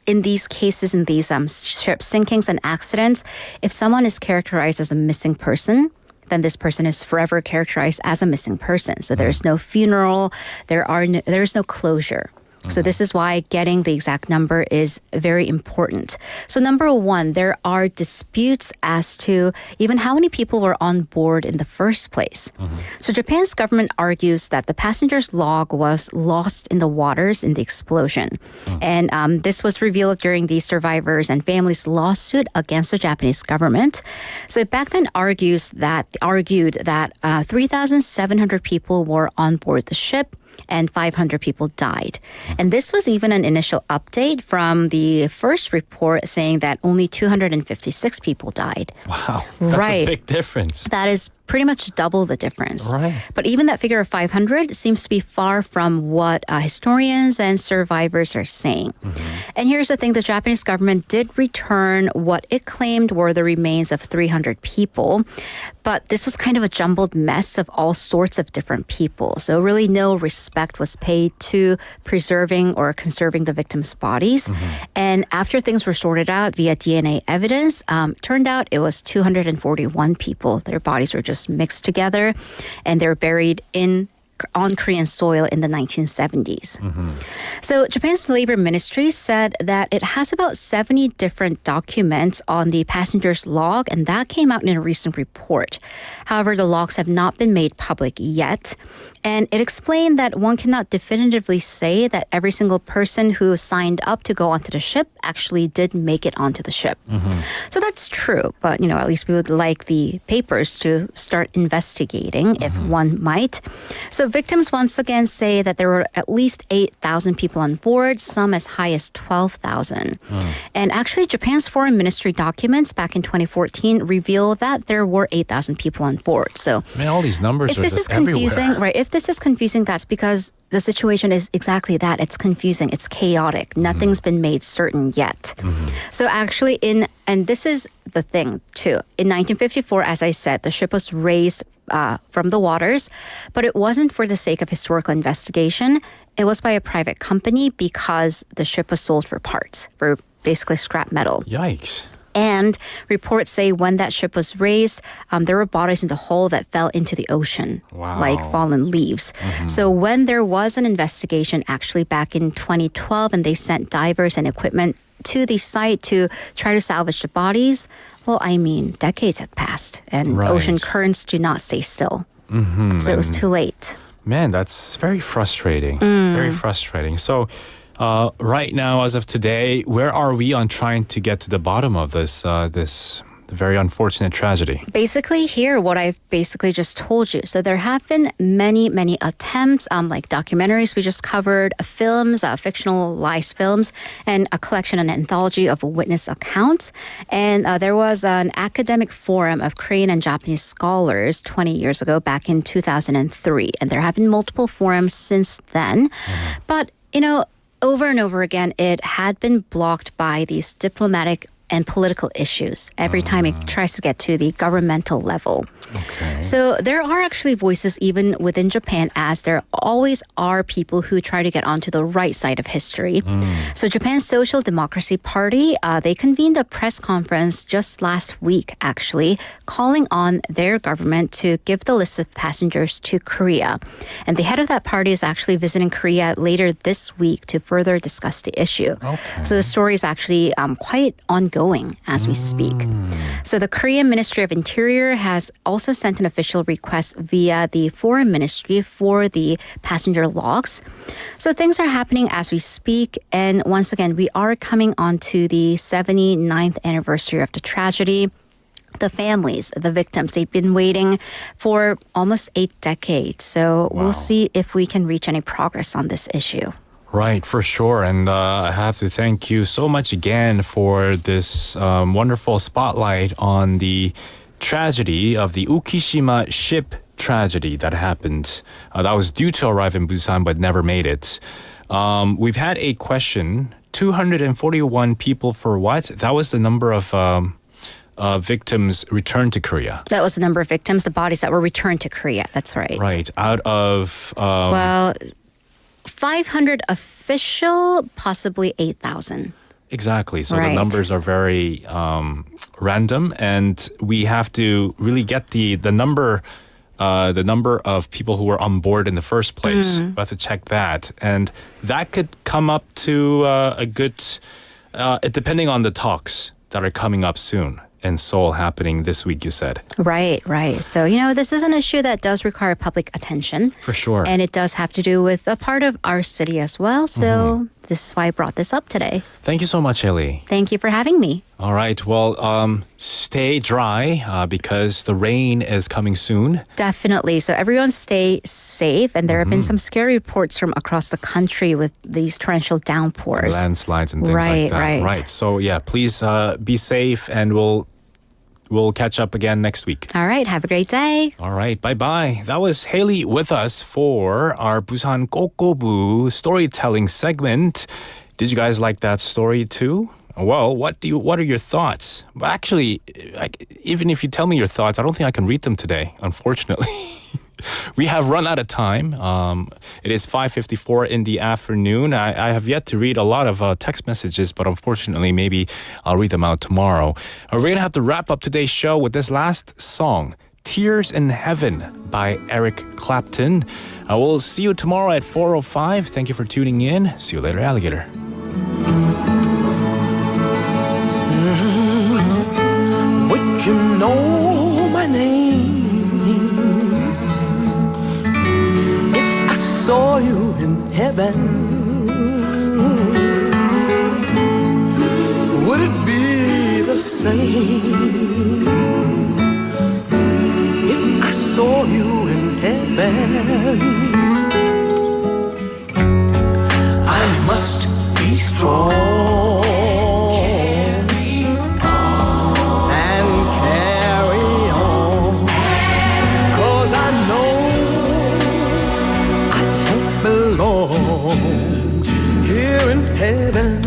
in these cases, in these ship sinkings and accidents, if someone is characterized as a missing person, then this person is forever characterized as a missing person. So there's no funeral, there's no closure. So this is why getting the exact number is very important. So number one, there are disputes as to even how many people were on board in the first place. So Japan's government argues that the passenger's log was lost in the waters in the explosion. And this was revealed during the survivors' and families' lawsuit against the Japanese government. So it back then argued that 3,700 people were on board the ship and 500 people died. And this was even an initial update from the first report saying that only 256 people died. Wow, that's a big difference. That is pretty much double the difference. Right. But even that figure of 500 seems to be far from what historians and survivors are saying. And here's the thing, the Japanese government did return what it claimed were the remains of 300 people. But this was kind of a jumbled mess of all sorts of different people. So really no respect was paid to preserving or conserving the victims' bodies. And after things were sorted out via DNA evidence, turned out it was 241 people. Their bodies were just mixed together and they're buried on Korean soil in the 1970s. So Japan's Labor Ministry said that it has about 70 different documents on the passenger's log, and that came out in a recent report. However, the logs have not been made public yet. And it explained that one cannot definitively say that every single person who signed up to go onto the ship actually did make it onto the ship. So that's true, but at least we would like the papers to start investigating if one might. So So victims once again say that there were at least 8,000 people on board, some as high as 12,000. And actually, Japan's foreign ministry documents back in 2014 reveal that there were 8,000 people on board. So, man, all these numbers if are this just is confusing, everywhere. right? If this is confusing, that's because the situation is exactly that. It's confusing. It's chaotic. Nothing's been made certain yet. So actually, and this is the thing too. In 1954, as I said, the ship was raised from the waters, but it wasn't for the sake of historical investigation. It was by a private company because the ship was sold for parts, for basically scrap metal. Yikes. And reports say when that ship was raised, there were bodies in the hull that fell into the ocean, like fallen leaves. So when there was an investigation actually back in 2012 and they sent divers and equipment to the site to try to salvage the bodies, well, I mean, decades had passed and ocean currents do not stay still. So it was too late. Man, that's very frustrating. Very frustrating. So right now, as of today, where are we on trying to get to the bottom of this very unfortunate tragedy? Basically here, what I've basically just told you. So there have been many, many attempts, like documentaries we just covered, films, fictionalized films, and a collection, an anthology of witness accounts. And there was an academic forum of Korean and Japanese scholars 20 years ago, back in 2003. And there have been multiple forums since then. But, over and over again, it had been blocked by these diplomatic and political issues every time it tries to get to the governmental level. So there are actually voices even within Japan, as there always are people who try to get onto the right side of history. So Japan's Social Democracy Party, they convened a press conference just last week, actually, calling on their government to give the list of passengers to Korea. And the head of that party is actually visiting Korea later this week to further discuss the issue. So the story is actually quite ongoing as we speak. So the Korean Ministry of Interior has also sent an official request via the Foreign Ministry for the passenger logs. So things are happening as we speak. And once again, we are coming on to the 79th anniversary of the tragedy. The families, the victims, they've been waiting for almost 8 decades. So we'll see if we can reach any progress on this issue. Right, for sure. And I have to thank you so much again for this wonderful spotlight on the tragedy of the Ukishima ship tragedy that happened. That was due to arrive in Busan but never made it. We've had a question. 241 people for what? That was the number of victims returned to Korea. That was the number of victims, the bodies that were returned to Korea. That's right. Right. Out of... 500 official, possibly 8,000. Exactly. So the numbers are very random, and we have to really get the number of people who were on board in the first place. We have to check that, and that could come up to a good, depending on the talks that are coming up soon in Seoul, happening this week, you said. Right. So, this is an issue that does require public attention. For sure. And it does have to do with a part of our city as well. So this is why I brought this up today. Thank you so much, Haley. Thank you for having me. All right. Well, stay dry because the rain is coming soon. Definitely. So everyone stay safe. And there have been some scary reports from across the country with these torrential downpours. Landslides and things like that. Right. So yeah, please be safe, and we'll catch up again next week. All right. Have a great day. All right. Bye-bye. That was Haley with us for our Busan 꼬.꼬.부 storytelling segment. Did you guys like that story too? Well, what are your thoughts? Well, actually, even if you tell me your thoughts, I don't think I can read them today, unfortunately. We have run out of time. It is 5:54 in the afternoon. I have yet to read a lot of text messages, but unfortunately, maybe I'll read them out tomorrow. We're going to have to wrap up today's show with this last song, Tears in Heaven by Eric Clapton. We'll see you tomorrow at 4:05. Thank you for tuning in. See you later, alligator. Would you know my name if I saw you in heaven? Would it be the same if I saw you in heaven? heaven.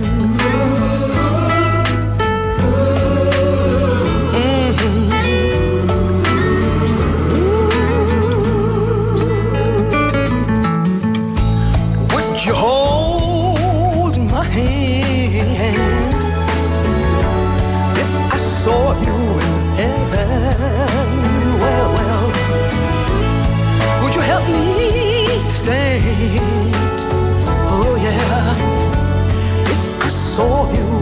Would you hold my hand if I saw you in heaven? Well, well, would you help me stand? Oh yeah, if I saw you